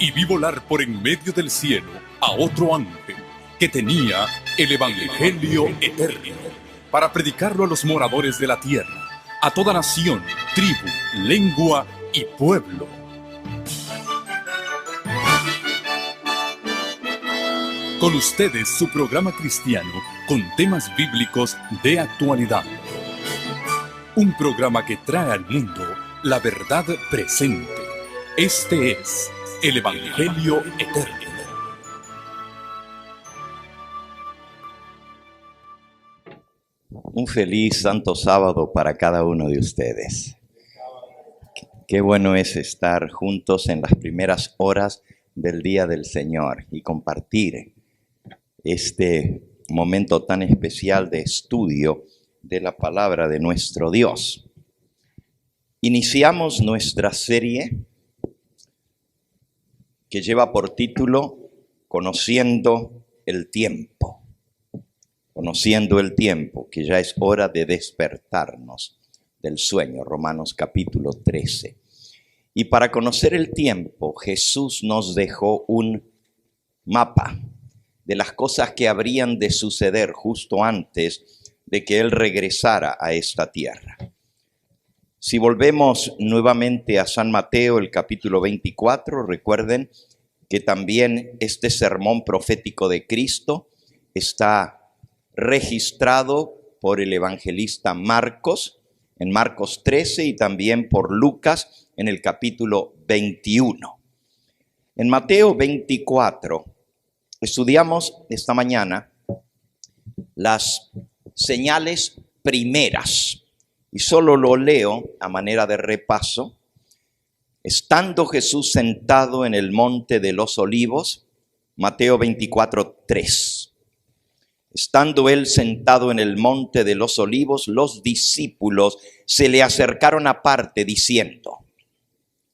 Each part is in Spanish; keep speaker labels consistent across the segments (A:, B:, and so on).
A: y vi volar por en medio del cielo a otro ángel que tenía el Evangelio eterno para predicarlo a los moradores de la tierra, a toda nación, tribu, lengua y pueblo. Con ustedes su programa cristiano con temas bíblicos de actualidad. Un programa que trae al mundo la verdad presente. Este es el Evangelio eterno.
B: Un feliz santo sábado para cada uno de ustedes. Qué bueno es estar juntos en las primeras horas del día del Señor y compartir este momento tan especial de estudio de la palabra de nuestro Dios. Iniciamos nuestra serie que lleva por título Conociendo el tiempo. Conociendo el tiempo, que ya es hora de despertarnos del sueño, Romanos capítulo 13. Y para conocer el tiempo, Jesús nos dejó un mapa de las cosas que habrían de suceder justo antes de que Él regresara a esta tierra. Si volvemos nuevamente a San Mateo, el capítulo 24, recuerden que también este sermón profético de Cristo está registrado por el evangelista Marcos, en Marcos 13, y también por Lucas, en el capítulo 21. En Mateo 24, estudiamos esta mañana las señales primeras, y solo lo leo a manera de repaso. Estando Jesús sentado en el monte de los olivos, Mateo 24, 3. Estando él sentado en el monte de los olivos, los discípulos se le acercaron aparte diciendo: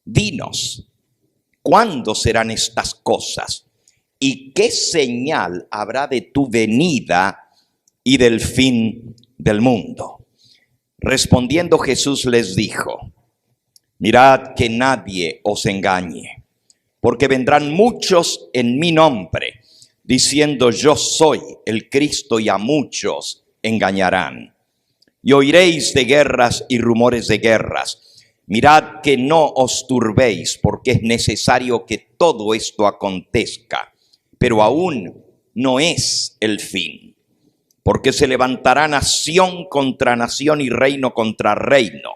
B: Dinos, ¿cuándo serán estas cosas? ¿Y qué señal habrá de tu venida y del fin del mundo? Respondiendo Jesús les dijo: Mirad que nadie os engañe, porque vendrán muchos en mi nombre, diciendo yo soy el Cristo, y a muchos engañarán. Y oiréis de guerras y rumores de guerras. Mirad que no os turbéis, porque es necesario que todo esto acontezca, pero aún no es el fin. Porque se levantará nación contra nación y reino contra reino.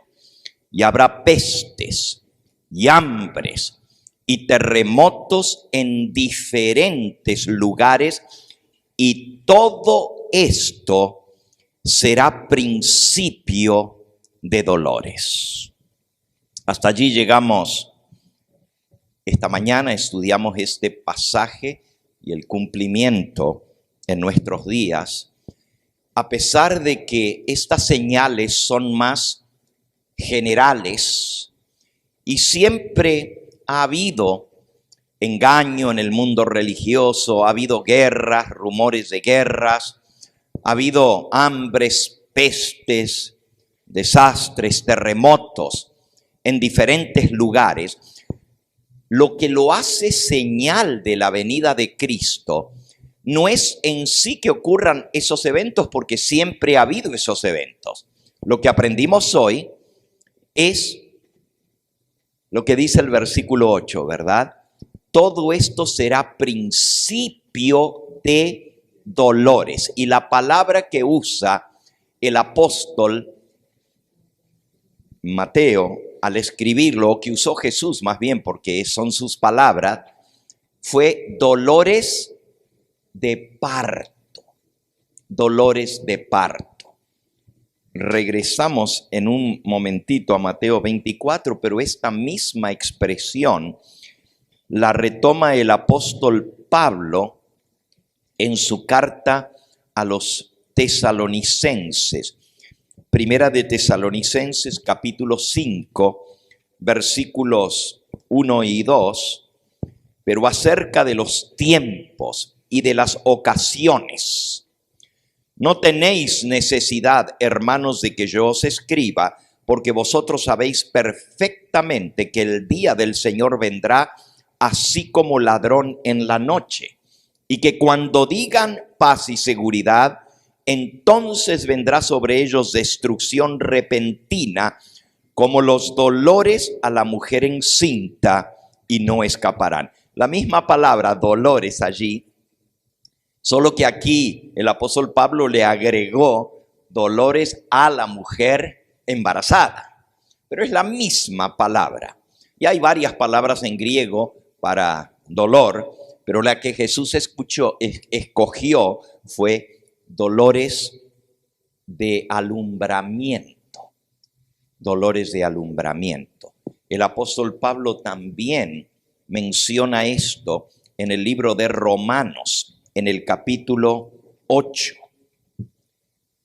B: Y habrá pestes y hambres y terremotos en diferentes lugares. Y todo esto será principio de dolores. Hasta allí llegamos esta mañana, estudiamos este pasaje y el cumplimiento en nuestros días, a pesar de que estas señales son más generales y siempre ha habido engaño en el mundo religioso, ha habido guerras, rumores de guerras, ha habido hambres, pestes, desastres, terremotos en diferentes lugares. Lo que lo hace señal de la venida de Cristo no es en sí que ocurran esos eventos, porque siempre ha habido esos eventos. Lo que aprendimos hoy es lo que dice el versículo 8, ¿verdad? Todo esto será principio de dolores. Y la palabra que usa el apóstol Mateo al escribirlo, o que usó Jesús más bien, porque son sus palabras, fue dolores de parto. Dolores de parto. Regresamos en un momentito a Mateo 24, pero esta misma expresión la retoma el apóstol Pablo en su carta a los tesalonicenses. Primera de Tesalonicenses, capítulo 5, versículos 1 y 2, pero acerca de los tiempos y de las ocasiones. No tenéis necesidad, hermanos, de que yo os escriba, porque vosotros sabéis perfectamente que el día del Señor vendrá así como ladrón en la noche. Y que cuando digan paz y seguridad, entonces vendrá sobre ellos destrucción repentina, como los dolores a la mujer encinta, y no escaparán. La misma palabra dolores allí, solo que aquí el apóstol Pablo le agregó dolores a la mujer embarazada. Pero es la misma palabra. Y hay varias palabras en griego para dolor, pero la que Jesús escogió fue dolores de alumbramiento. Dolores de alumbramiento. El apóstol Pablo también menciona esto en el libro de Romanos, en el capítulo 8.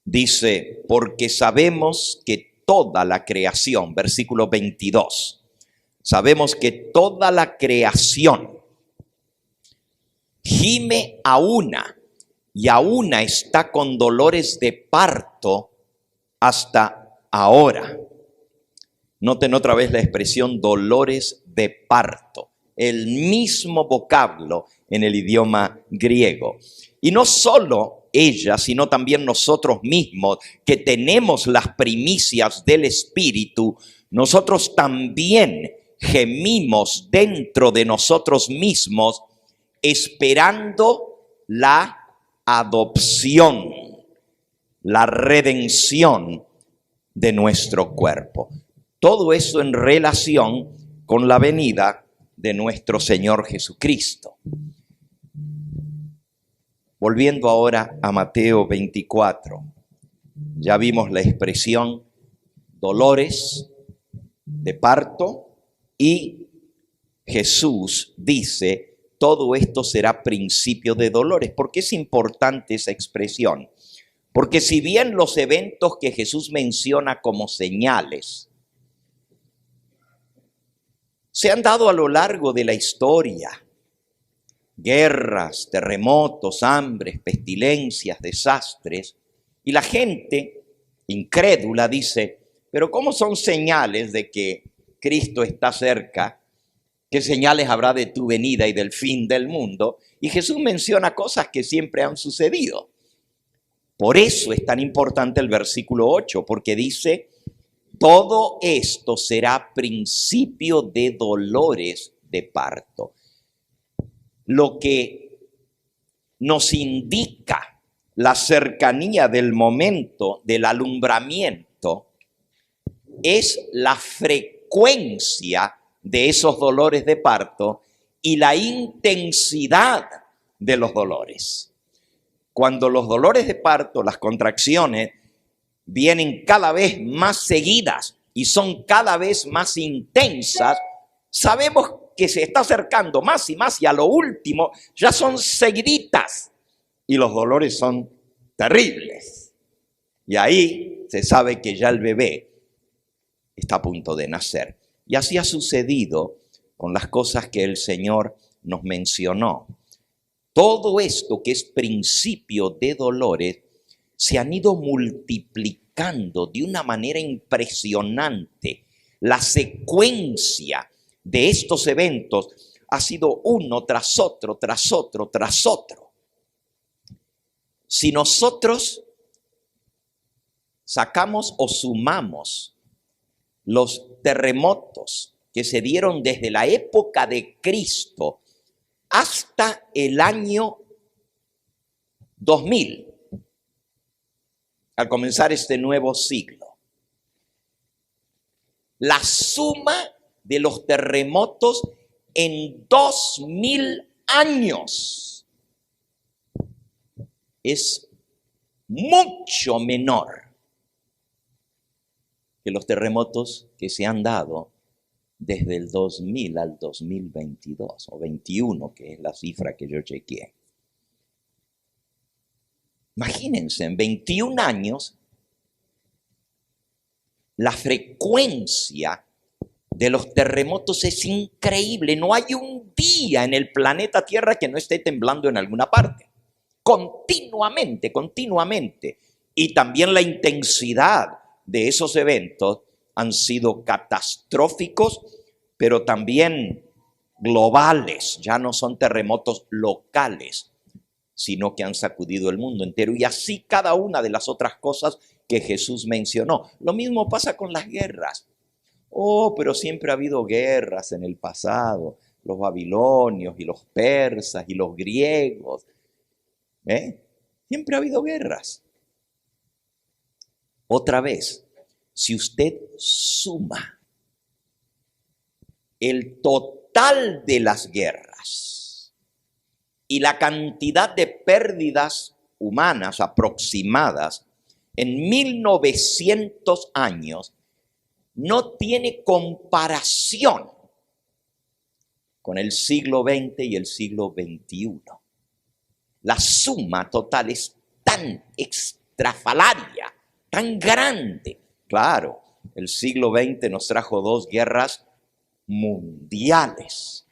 B: Dice, porque sabemos que toda la creación, versículo 22, sabemos que toda la creación gime a una y a una está con dolores de parto hasta ahora. Noten otra vez la expresión dolores de parto, el mismo vocablo en el idioma griego. Y no solo ella, sino también nosotros mismos, que tenemos las primicias del Espíritu, nosotros también gemimos dentro de nosotros mismos, esperando la adopción, la redención de nuestro cuerpo. Todo eso en relación con la venida de nuestro Señor Jesucristo. Volviendo ahora a Mateo 24, ya vimos la expresión dolores de parto y Jesús dice, todo esto será principio de dolores. ¿Por qué es importante esa expresión? Porque si bien los eventos que Jesús menciona como señales se han dado a lo largo de la historia, guerras, terremotos, hambres, pestilencias, desastres, y la gente incrédula dice, pero ¿cómo son señales de que Cristo está cerca? ¿Qué señales habrá de tu venida y del fin del mundo? Y Jesús menciona cosas que siempre han sucedido. Por eso es tan importante el versículo 8, porque dice, todo esto será principio de dolores de parto. Lo que nos indica la cercanía del momento del alumbramiento es la frecuencia de esos dolores de parto y la intensidad de los dolores. Cuando los dolores de parto, las contracciones, vienen cada vez más seguidas y son cada vez más intensas, sabemos que se está acercando más y a lo último ya son seguiditas y los dolores son terribles. Y ahí se sabe que ya el bebé está a punto de nacer. Y así ha sucedido con las cosas que el Señor nos mencionó. Todo esto que es principio de dolores se han ido multiplicando de una manera impresionante. La secuencia de estos eventos ha sido uno tras otro, tras otro, tras otro. Si nosotros sacamos o sumamos los terremotos que se dieron desde la época de Cristo hasta el año 2000, al comenzar este nuevo siglo, la suma de los terremotos en 2000 años es mucho menor que los terremotos que se han dado desde el 2000 al 2022 o 21, que es la cifra que yo chequeé. Imagínense, en 21 años, la frecuencia de los terremotos es increíble. No hay un día en el planeta Tierra que no esté temblando en alguna parte. Continuamente, continuamente. Y también la intensidad de esos eventos han sido catastróficos, pero también globales, ya no son terremotos locales, sino que han sacudido el mundo entero. Y así cada una de las otras cosas que Jesús mencionó. Lo mismo pasa con las guerras. Oh, pero siempre ha habido guerras en el pasado. Los babilonios y los persas y los griegos. Siempre ha habido guerras. Otra vez, si usted suma el total de las guerras y la cantidad de pérdidas humanas aproximadas en 1900 años, no tiene comparación con el siglo XX y el siglo XXI. La suma total es tan estrafalaria, tan grande. Claro, el siglo XX nos trajo 2 guerras mundiales,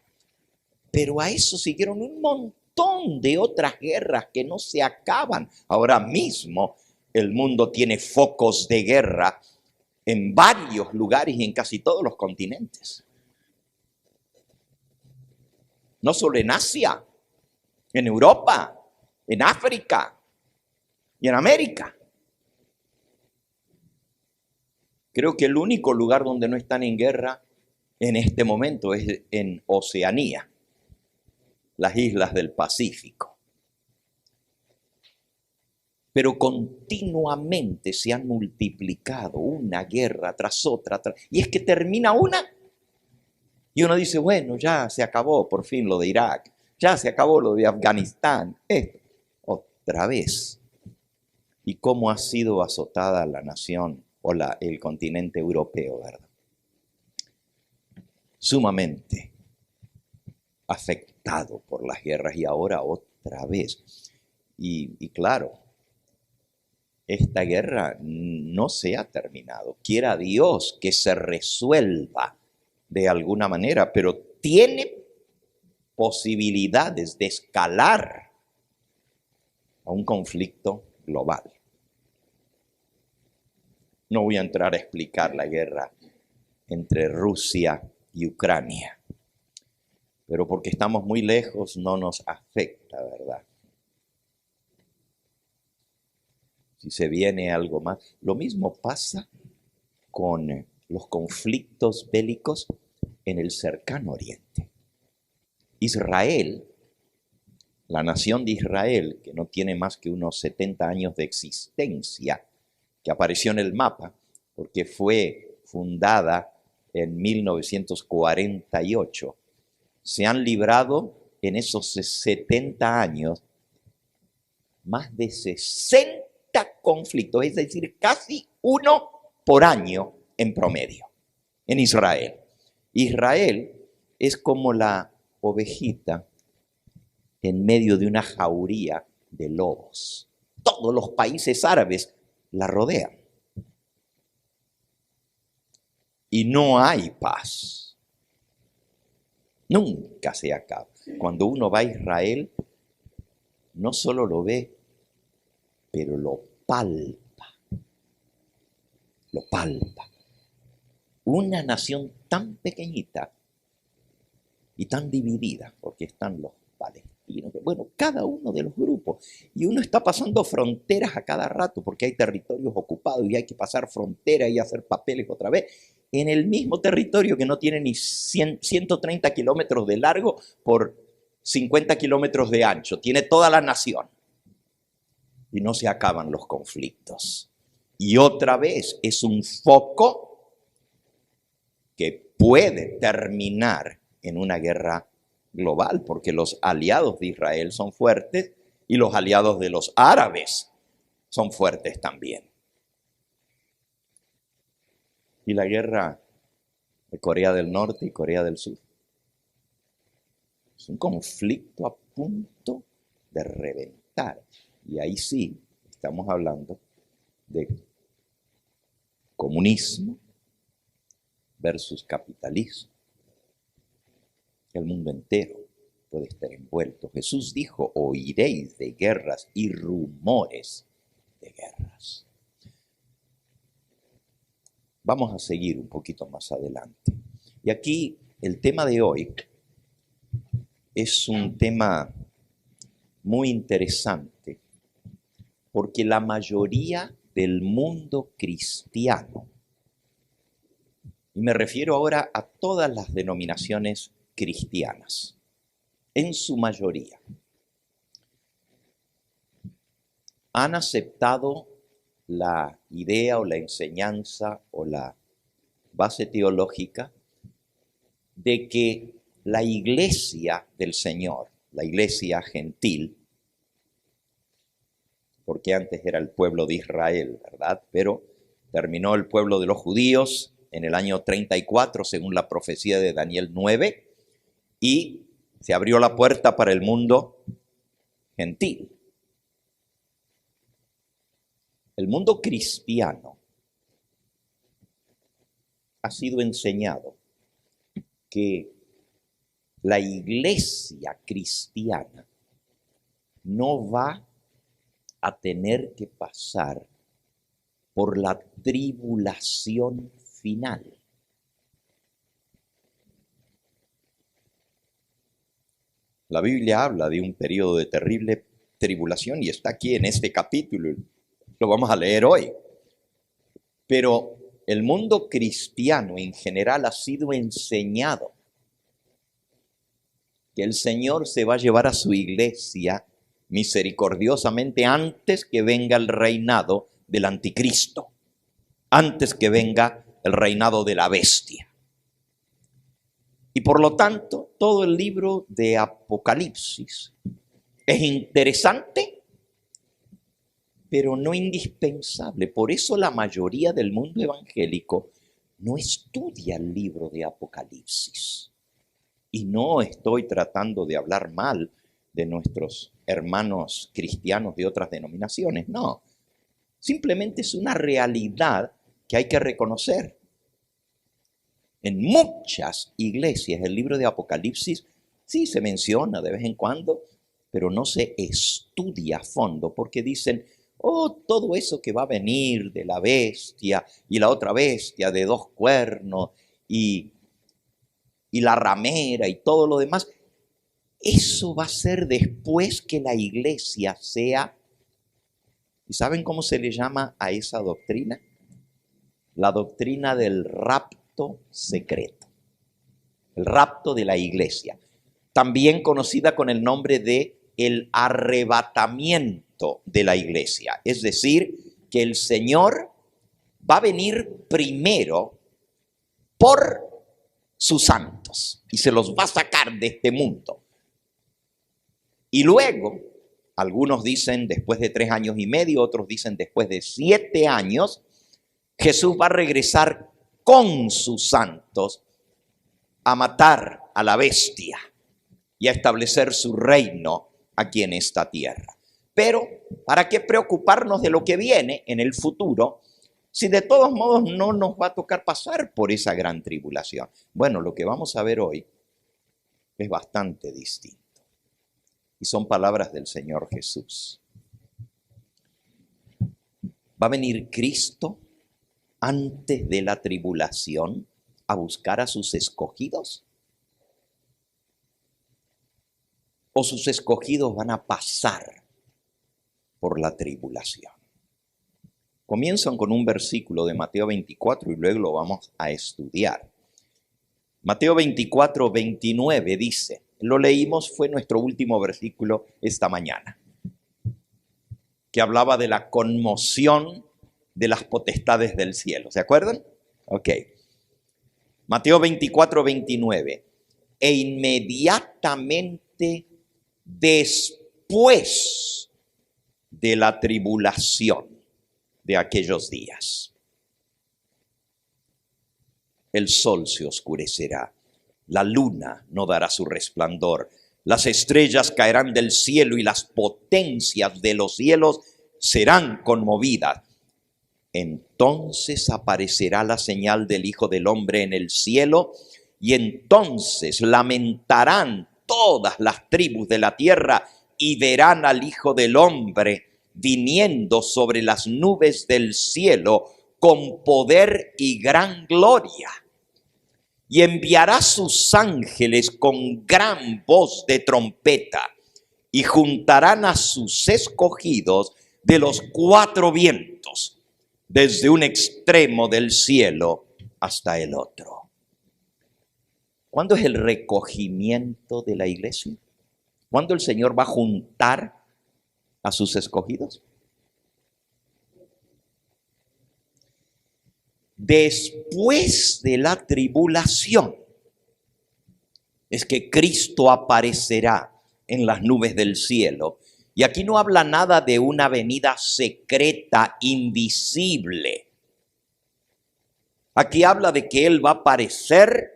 B: pero a eso siguieron un montón de otras guerras que no se acaban. Ahora mismo el mundo tiene focos de guerra en varios lugares y en casi todos los continentes. No solo en Asia, en Europa, en África y en América. Creo que el único lugar donde no están en guerra en este momento es en Oceanía, las islas del Pacífico. Pero continuamente se han multiplicado una guerra tras otra, y es que termina una y uno dice, bueno, ya se acabó por fin lo de Irak, ya se acabó lo de Afganistán, otra vez. ¿Y cómo ha sido azotada la nación o el continente europeo, verdad? Sumamente afectado por las guerras y ahora otra vez. Y claro, esta guerra no se ha terminado. Quiera Dios que se resuelva de alguna manera, pero tiene posibilidades de escalar a un conflicto global. No voy a entrar a explicar la guerra entre Rusia y Ucrania, pero porque estamos muy lejos no nos afecta, ¿verdad? Si se viene algo más. Lo mismo pasa con los conflictos bélicos en el cercano oriente. Israel, la nación de Israel, que no tiene más que unos 70 años de existencia, que apareció en el mapa, porque fue fundada en 1948, se han librado en esos 70 años más de 60 conflictos, es decir, casi uno por año en promedio, en Israel. Israel es como la ovejita en medio de una jauría de lobos. Todos los países árabes la rodean. Y no hay paz. Nunca se acaba. Cuando uno va a Israel, no solo lo ve, pero lo palpa. Lo palpa. Una nación tan pequeñita y tan dividida, porque están los palestinos, bueno, cada uno de los grupos, y uno está pasando fronteras a cada rato, porque hay territorios ocupados y hay que pasar fronteras y hacer papeles otra vez, en el mismo territorio que no tiene ni 130 kilómetros de largo por 50 kilómetros de ancho, tiene toda la nación, y no se acaban los conflictos. Y otra vez es un foco que puede terminar en una guerra global, porque los aliados de Israel son fuertes y los aliados de los árabes son fuertes también. Y la guerra de Corea del Norte y Corea del Sur es un conflicto a punto de reventar. Y ahí sí estamos hablando de comunismo versus capitalismo. El mundo entero puede estar envuelto. Jesús dijo, oiréis de guerras y rumores de guerras. Vamos a seguir un poquito más adelante. Y aquí el tema de hoy Es un tema muy interesante porque la mayoría del mundo cristiano, y me refiero ahora a todas las denominaciones cristianas, en su mayoría, han aceptado la idea o la enseñanza o la base teológica de que la iglesia del Señor, la iglesia gentil, porque antes era el pueblo de Israel, ¿verdad? Pero terminó el pueblo de los judíos en el año 34, según la profecía de Daniel 9, y se abrió la puerta para el mundo gentil. El mundo cristiano ha sido enseñado que la iglesia cristiana no va a tener que pasar por la tribulación final. La Biblia habla de un periodo de terrible tribulación y está aquí en este capítulo. Lo vamos a leer hoy. Pero el mundo cristiano en general ha sido enseñado que el Señor se va a llevar a su iglesia misericordiosamente antes que venga el reinado del anticristo, antes que venga el reinado de la bestia. Y por lo tanto, todo el libro de Apocalipsis es interesante, pero no indispensable. Por eso la mayoría del mundo evangélico no estudia el libro de Apocalipsis. Y no estoy tratando de hablar mal de nuestros hermanos cristianos de otras denominaciones, no. Simplemente es una realidad que hay que reconocer. En muchas iglesias el libro de Apocalipsis sí se menciona de vez en cuando, pero no se estudia a fondo porque dicen, todo eso que va a venir de la bestia y la otra bestia de 2 cuernos y la ramera y todo lo demás, eso va a ser después que la iglesia sea. ¿Y saben cómo se le llama a esa doctrina? La doctrina del rapto secreto. El rapto de la iglesia. También conocida con el nombre de el arrebatamiento de la iglesia. Es decir, que el Señor va a venir primero por sus santos y se los va a sacar de este mundo. Y luego, algunos dicen después de 3 años y medio, otros dicen después de 7 años, Jesús va a regresar con sus santos a matar a la bestia y a establecer su reino aquí en esta tierra. Pero, ¿para qué preocuparnos de lo que viene en el futuro si de todos modos no nos va a tocar pasar por esa gran tribulación? Bueno, lo que vamos a ver hoy es bastante distinto. Y son palabras del Señor Jesús. ¿Va a venir Cristo antes de la tribulación a buscar a sus escogidos? ¿O sus escogidos van a pasar por la tribulación? Comienzan con un versículo de Mateo 24 y luego lo vamos a estudiar. Mateo 24, 29 dice, lo leímos, fue nuestro último versículo esta mañana, que hablaba de la conmoción de las potestades del cielo. ¿Se acuerdan? Ok. Mateo 24, 29. E inmediatamente después de la tribulación de aquellos días, el sol se oscurecerá, la luna no dará su resplandor, las estrellas caerán del cielo y las potencias de los cielos serán conmovidas. Entonces aparecerá la señal del Hijo del Hombre en el cielo y entonces lamentarán todas las tribus de la tierra y verán al Hijo del Hombre viniendo sobre las nubes del cielo con poder y gran gloria. y enviará sus ángeles con gran voz de trompeta, y juntarán a sus escogidos de los cuatro vientos, desde un extremo del cielo hasta el otro. ¿Cuándo es el recogimiento de la iglesia? ¿Cuándo el Señor va a juntar a sus escogidos? Después de la tribulación es que Cristo aparecerá en las nubes del cielo. Y aquí no habla nada de una venida secreta, invisible. Aquí habla de que Él va a aparecer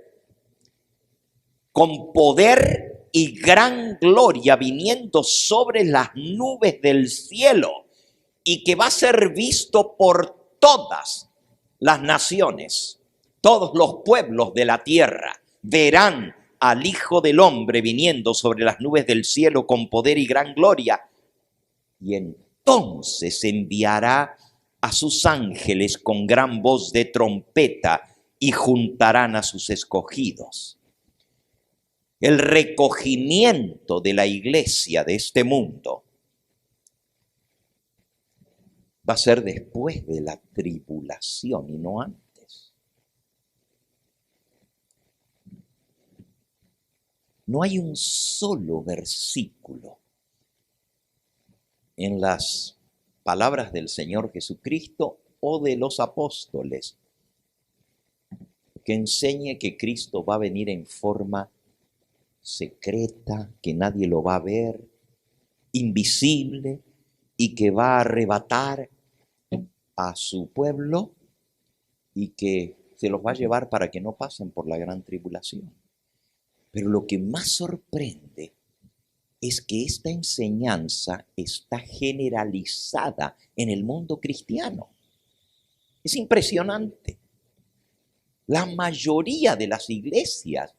B: con poder y gran gloria viniendo sobre las nubes del cielo, y que va a ser visto por todas las naciones. Todos los pueblos de la tierra verán al Hijo del Hombre viniendo sobre las nubes del cielo con poder y gran gloria. Y entonces enviará a sus ángeles con gran voz de trompeta y juntarán a sus escogidos. El recogimiento de la iglesia de este mundo va a ser después de la tribulación y no antes. No hay un solo versículo en las palabras del Señor Jesucristo o de los apóstoles que enseñe que Cristo va a venir en forma secreta, que nadie lo va a ver, invisible, y que va a arrebatar a su pueblo y que se los va a llevar para que no pasen por la gran tribulación. Pero lo que más sorprende es que esta enseñanza está generalizada en el mundo cristiano. Es impresionante. La mayoría de las iglesias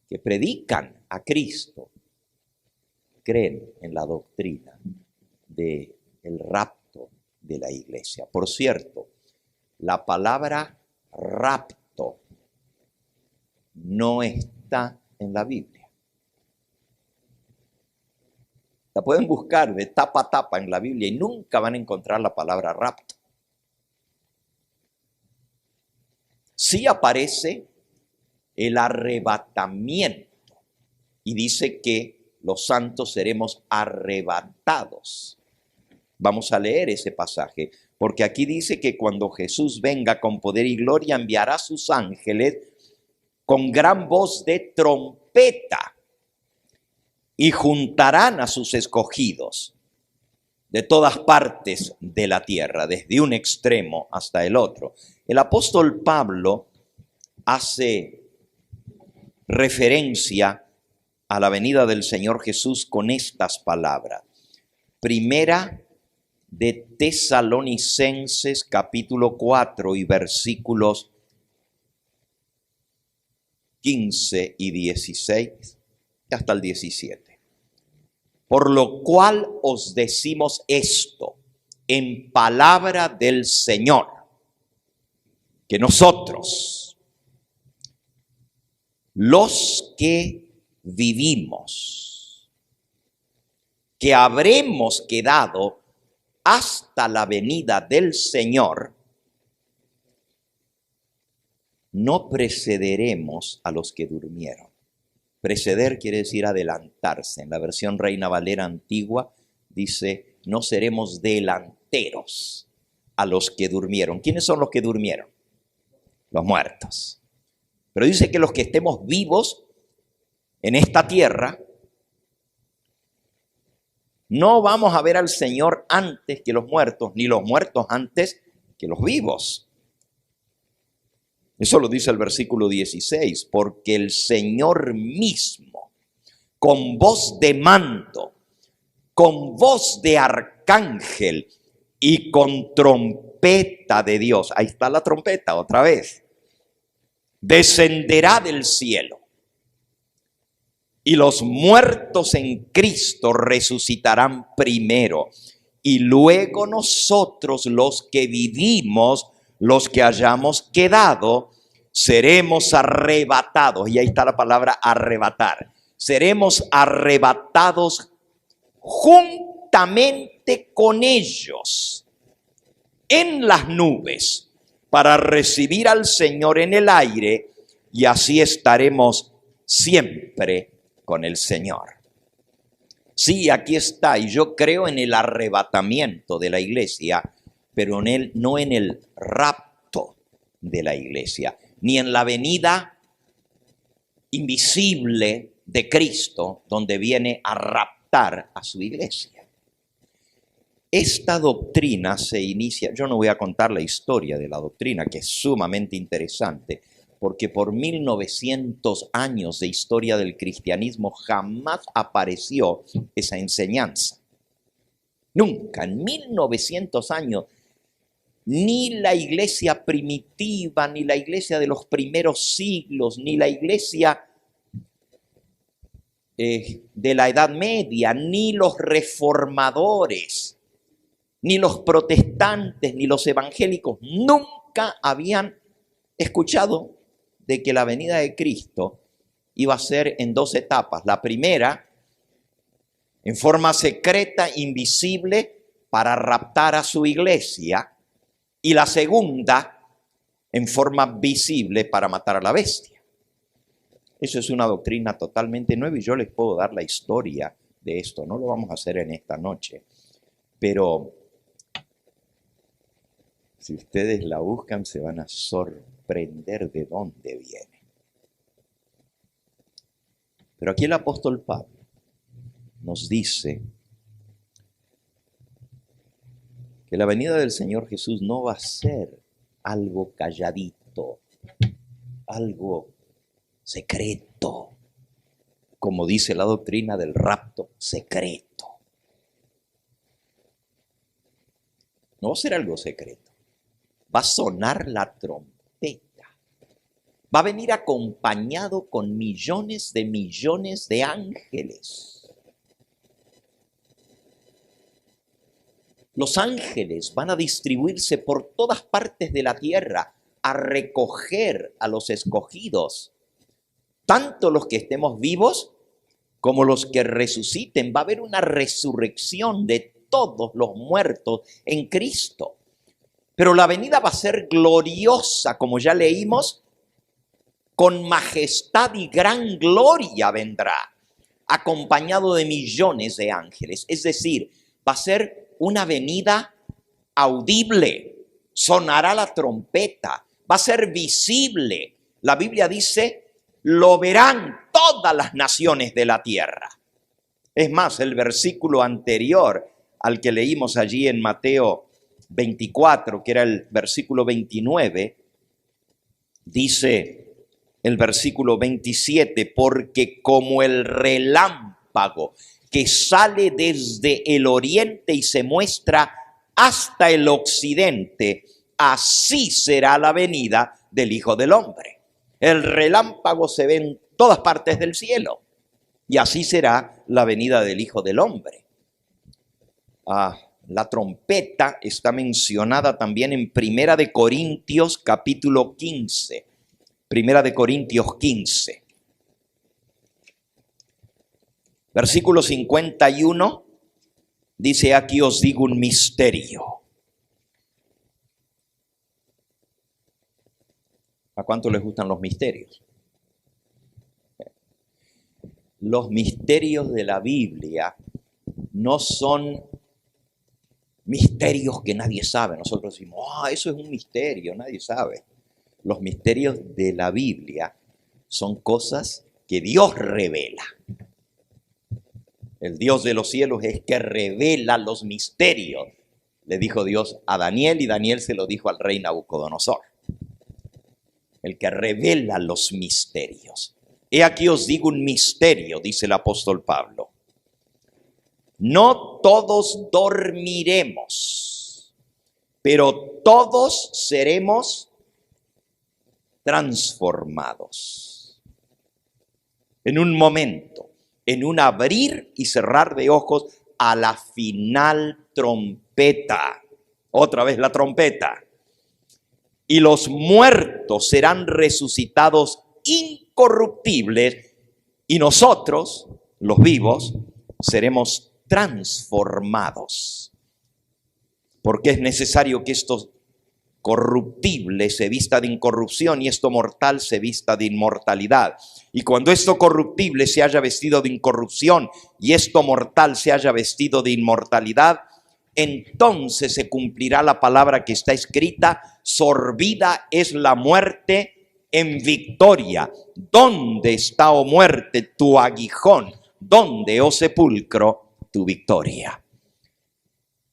B: que predican a Cristo creen en la doctrina del rapto de la iglesia. Por cierto, la palabra rapto no está en la Biblia. La pueden buscar de tapa a tapa en la Biblia y nunca van a encontrar la palabra rapto. Sí aparece el arrebatamiento y dice que los santos seremos arrebatados. Vamos a leer ese pasaje, porque aquí dice que cuando Jesús venga con poder y gloria, enviará a sus ángeles con gran voz de trompeta y juntarán a sus escogidos de todas partes de la tierra, desde un extremo hasta el otro. El apóstol Pablo hace referencia a la venida del Señor Jesús con estas palabras. Primera de Tesalonicenses capítulo 4 y versículos 15 y 16 hasta el 17. Por lo cual os decimos esto en palabra del Señor, que nosotros, los que vivimos, que habremos quedado hasta la venida del Señor, no precederemos a los que durmieron. Preceder quiere decir adelantarse. En la versión Reina Valera antigua dice, no seremos delanteros a los que durmieron. ¿Quiénes son los que durmieron? Los muertos. Pero dice que los que estemos vivos en esta tierra, no vamos a ver al Señor antes que los muertos, ni los muertos antes que los vivos. Eso lo dice el versículo 16, porque el Señor mismo, con voz de mando, con voz de arcángel y con trompeta de Dios, ahí está la trompeta otra vez, descenderá del cielo. Y los muertos en Cristo resucitarán primero. Y luego nosotros los que vivimos, los que hayamos quedado, seremos arrebatados, y ahí está la palabra arrebatar, seremos arrebatados juntamente con ellos en las nubes para recibir al Señor en el aire, y así estaremos siempre con el Señor. Sí, aquí está, y yo creo en el arrebatamiento de la iglesia, pero no en el rapto de la iglesia, ni en la venida invisible de Cristo, donde viene a raptar a su iglesia. Esta doctrina se inicia, yo no voy a contar la historia de la doctrina, que es sumamente interesante, porque por 1900 años de historia del cristianismo jamás apareció esa enseñanza. Nunca, en 1900 años, ni la iglesia primitiva, ni la iglesia de los primeros siglos, ni la iglesia de la Edad Media, ni los reformadores, ni los protestantes, ni los evangélicos, nunca habían escuchado de que la venida de Cristo iba a ser en dos etapas. La primera, en forma secreta, invisible, para raptar a su iglesia. Y la segunda, en forma visible, para matar a la bestia. Eso es una doctrina totalmente nueva y yo les puedo dar la historia de esto. No lo vamos a hacer en esta noche. Pero si ustedes la buscan, se van a sorprender de dónde viene. Pero aquí el apóstol Pablo nos dice que la venida del Señor Jesús no va a ser algo calladito, algo secreto, como dice la doctrina del rapto secreto. No va a ser algo secreto. Va a sonar la trompeta. Va a venir acompañado con millones de ángeles. Los ángeles van a distribuirse por todas partes de la tierra a recoger a los escogidos, tanto los que estemos vivos como los que resuciten. Va a haber una resurrección de todos los muertos en Cristo. Pero la venida va a ser gloriosa, como ya leímos, con majestad y gran gloria vendrá, acompañado de millones de ángeles. Es decir, va a ser una venida audible, sonará la trompeta, va a ser visible. La Biblia dice, lo verán todas las naciones de la tierra. Es más, el versículo anterior al que leímos allí en Mateo 24, que era el versículo 29, dice el versículo 27, porque como el relámpago que sale desde el oriente y se muestra hasta el occidente, así será la venida del Hijo del Hombre. El relámpago se ve en todas partes del cielo y así será la venida del Hijo del Hombre. La trompeta está mencionada también en Primera de Corintios capítulo 15. Primera de Corintios 15. Versículo 51 dice, aquí os digo un misterio. ¿A cuánto les gustan los misterios? Los misterios de la Biblia no son misterios que nadie sabe. Nosotros decimos, eso es un misterio, nadie sabe. Los misterios de la Biblia son cosas que Dios revela. El Dios de los cielos es que revela los misterios. Le dijo Dios a Daniel y Daniel se lo dijo al rey Nabucodonosor. El que revela los misterios. He aquí os digo un misterio, dice el apóstol Pablo. No todos dormiremos, pero todos seremos transformados. En un momento, en un abrir y cerrar de ojos, a la final trompeta. Otra vez la trompeta. y los muertos serán resucitados incorruptibles, y nosotros, los vivos, seremos transformados. Porque es necesario que esto corruptible se vista de incorrupción y esto mortal se vista de inmortalidad. Y cuando esto corruptible se haya vestido de incorrupción y esto mortal se haya vestido de inmortalidad, entonces se cumplirá la palabra que está escrita: sorbida es la muerte en victoria. ¿Dónde está, oh muerte, tu aguijón? ¿Dónde, oh sepulcro, tu victoria?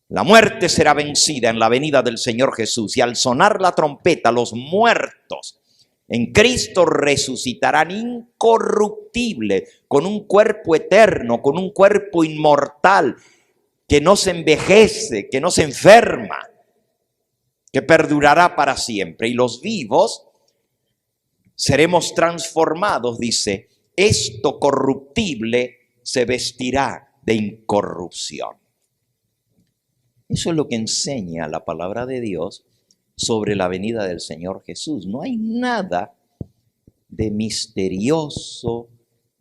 B: La muerte será vencida en la venida del Señor Jesús, y al sonar la trompeta, los muertos en Cristo resucitarán incorruptibles, con un cuerpo eterno, con un cuerpo inmortal, que no se envejece, que no se enferma, que perdurará para siempre. Y los vivos seremos transformados, dice, esto corruptible se vestirá de incorrupción. Eso es lo que enseña la palabra de Dios sobre la venida del Señor Jesús. No hay nada de misterioso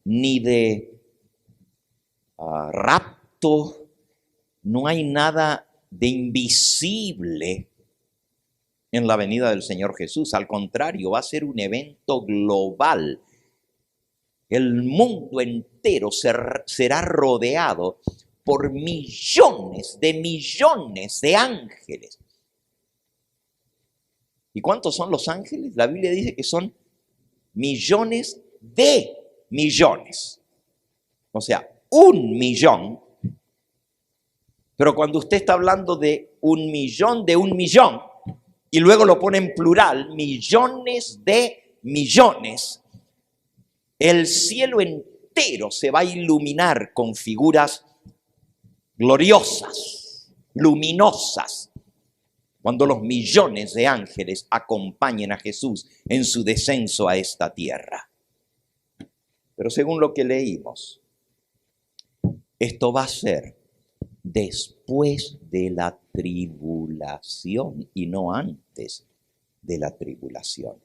B: ni de rapto, no hay nada de invisible en la venida del Señor Jesús. Al contrario, va a ser un evento global. El mundo entero será rodeado por millones de ángeles. ¿Y cuántos son los ángeles? La Biblia dice que son millones de millones. O sea, 1.000.000. Pero cuando usted está hablando de 1.000.000 de 1.000.000 y luego lo pone en plural, millones de millones, el cielo entero se va a iluminar con figuras gloriosas, luminosas, cuando los millones de ángeles acompañen a Jesús en su descenso a esta tierra. Pero según lo que leímos, esto va a ser después de la tribulación y no antes de la tribulación.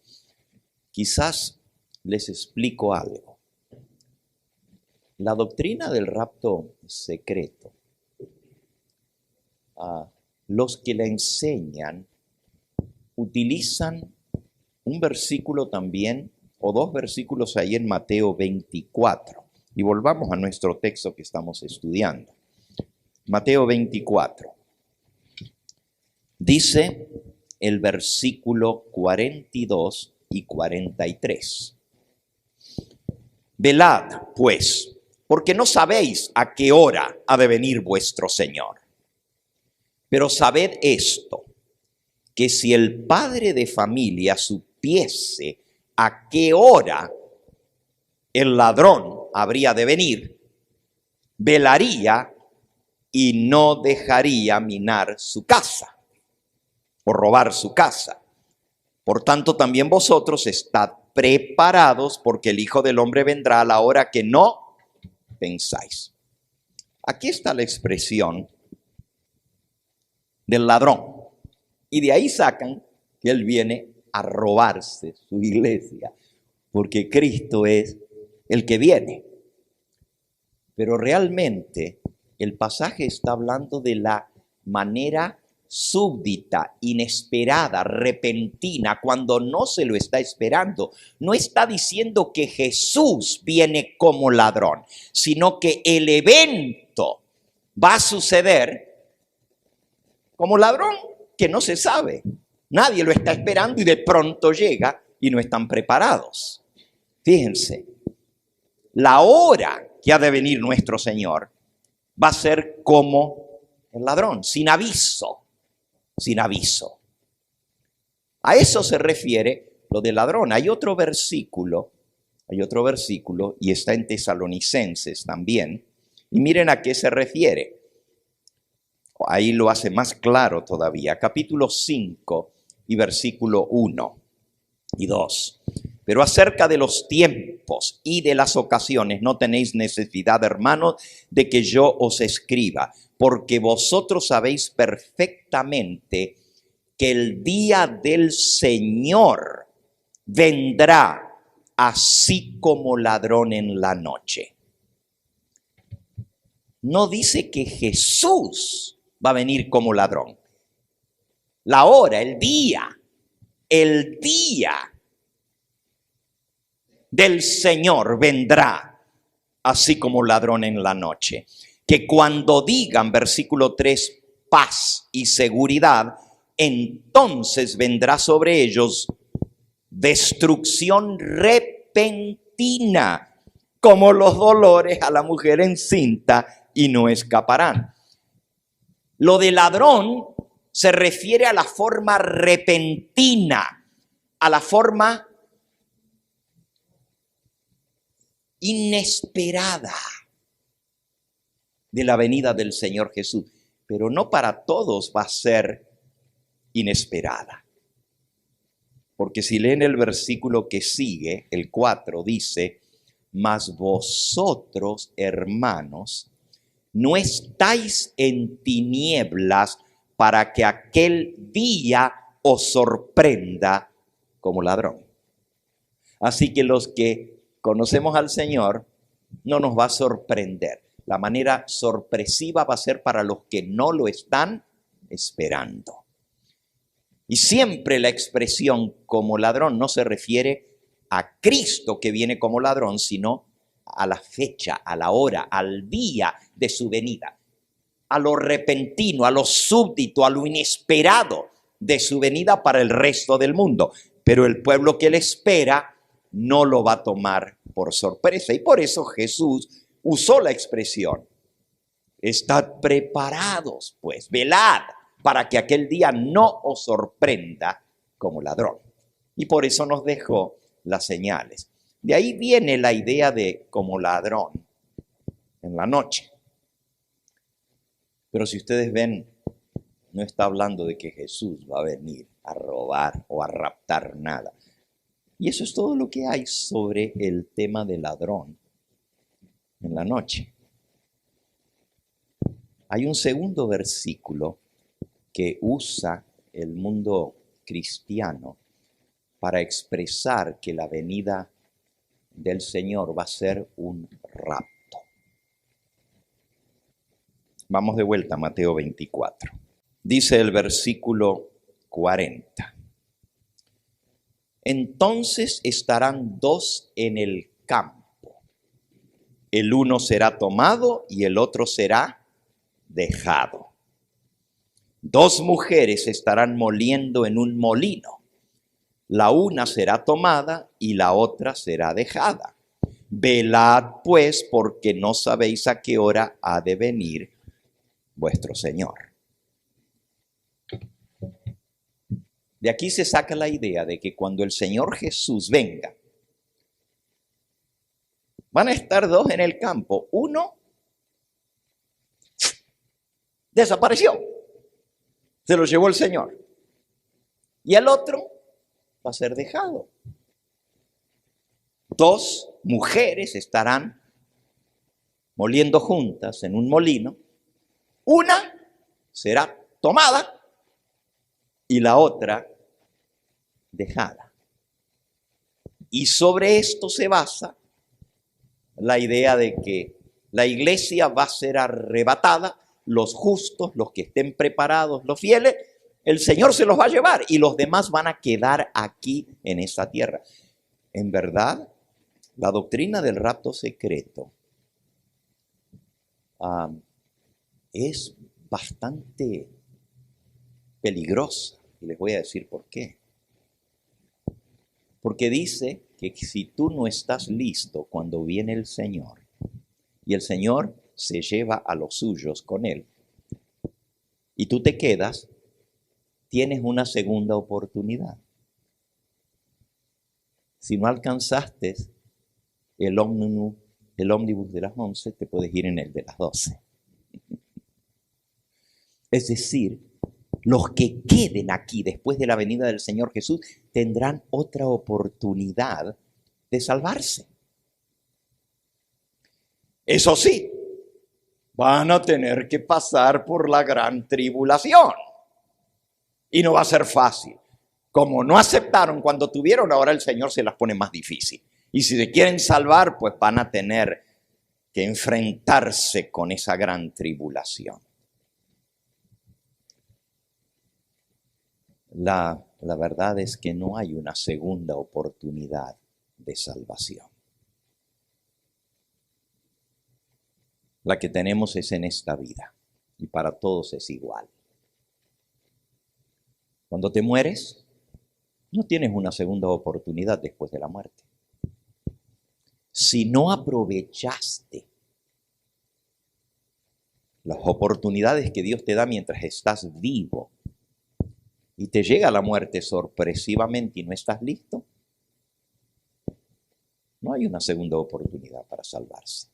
B: Quizás les explico algo. La doctrina del rapto secreto, los que la enseñan utilizan un versículo también, o dos versículos ahí en Mateo 24. Y volvamos a nuestro texto que estamos estudiando. Mateo 24. Dice el versículo 42 y 43. Velad, pues, porque no sabéis a qué hora ha de venir vuestro Señor. Pero sabed esto, que si el padre de familia supiese a qué hora el ladrón habría de venir, velaría y no dejaría minar su casa o robar su casa. Por tanto, también vosotros estad preparados, porque el Hijo del Hombre vendrá a la hora que no pensáis. Aquí está la expresión del ladrón. Y de ahí sacan que él viene a robarse su iglesia, porque Cristo es el que viene. Pero realmente el pasaje está hablando de la manera súbdita, inesperada, repentina, cuando no se lo está esperando. No está diciendo que Jesús viene como ladrón, sino que el evento va a suceder como ladrón que no se sabe. Nadie lo está esperando y de pronto llega y no están preparados. Fíjense, la hora que ha de venir nuestro Señor va a ser como el ladrón, sin aviso. Sin aviso. A eso se refiere lo del ladrón. Hay otro versículo, y está en Tesalonicenses también, y miren a qué se refiere. Ahí lo hace más claro todavía. Capítulo 5 y versículo 1 y 2. Pero acerca de los tiempos y de las ocasiones no tenéis necesidad, hermanos, de que yo os escriba, porque vosotros sabéis perfectamente que el día del Señor vendrá así como ladrón en la noche. No dice que Jesús va a venir como ladrón. La hora, el día del Señor vendrá así como ladrón en la noche. Que cuando digan, versículo 3, paz y seguridad, entonces vendrá sobre ellos destrucción repentina, como los dolores a la mujer encinta, y no escaparán. Lo de ladrón se refiere a la forma repentina, a la forma inesperada de la venida del Señor Jesús. Pero no para todos va a ser inesperada. Porque si leen el versículo que sigue, el 4, dice: mas vosotros, hermanos, no estáis en tinieblas para que aquel día os sorprenda como ladrón. Así que los que conocemos al Señor, no nos va a sorprender. La manera sorpresiva va a ser para los que no lo están esperando. Y siempre la expresión como ladrón no se refiere a Cristo que viene como ladrón, sino a la fecha, a la hora, al día de su venida, a lo repentino, a lo súbdito, a lo inesperado de su venida para el resto del mundo. Pero el pueblo que le espera no lo va a tomar por sorpresa. Y por eso Jesús usó la expresión: estad preparados, pues, velad, para que aquel día no os sorprenda como ladrón. Y por eso nos dejó las señales. De ahí viene la idea de como ladrón en la noche. Pero si ustedes ven, no está hablando de que Jesús va a venir a robar o a raptar nada. Y eso es todo lo que hay sobre el tema del ladrón en la noche. Hay un segundo versículo que usa el mundo cristiano para expresar que la venida del Señor va a ser un rapto. Vamos de vuelta a Mateo 24. Dice el versículo 40. Entonces estarán dos en el campo. El uno será tomado y el otro será dejado. Dos mujeres estarán moliendo en un molino. La una será tomada y la otra será dejada. Velad pues, porque no sabéis a qué hora ha de venir vuestro Señor. De aquí se saca la idea de que cuando el Señor Jesús venga, van a estar dos en el campo. Uno desapareció, se lo llevó el Señor. Y el otro va a ser dejado. Dos mujeres estarán moliendo juntas en un molino. Una será tomada y la otra dejada. Y sobre esto se basa la idea de que la iglesia va a ser arrebatada, los justos, los que estén preparados, los fieles, el Señor se los va a llevar y los demás van a quedar aquí en esta tierra. En verdad, la doctrina del rapto secreto es bastante peligrosa. Y les voy a decir por qué. Porque dice que si tú no estás listo cuando viene el Señor, y el Señor se lleva a los suyos con él, y tú te quedas, tienes una segunda oportunidad. Si no alcanzaste el ómnibus de las 11, te puedes ir en el de las 12. Es decir, los que queden aquí después de la venida del Señor Jesús tendrán otra oportunidad de salvarse. Eso sí, van a tener que pasar por la gran tribulación. Y no va a ser fácil. Como no aceptaron cuando tuvieron, ahora el Señor se las pone más difícil. Y si se quieren salvar, pues van a tener que enfrentarse con esa gran tribulación. La verdad es que no hay una segunda oportunidad de salvación. La que tenemos es en esta vida y para todos es igual. Cuando te mueres, no tienes una segunda oportunidad después de la muerte. Si no aprovechaste las oportunidades que Dios te da mientras estás vivo y te llega la muerte sorpresivamente y no estás listo, no hay una segunda oportunidad para salvarse.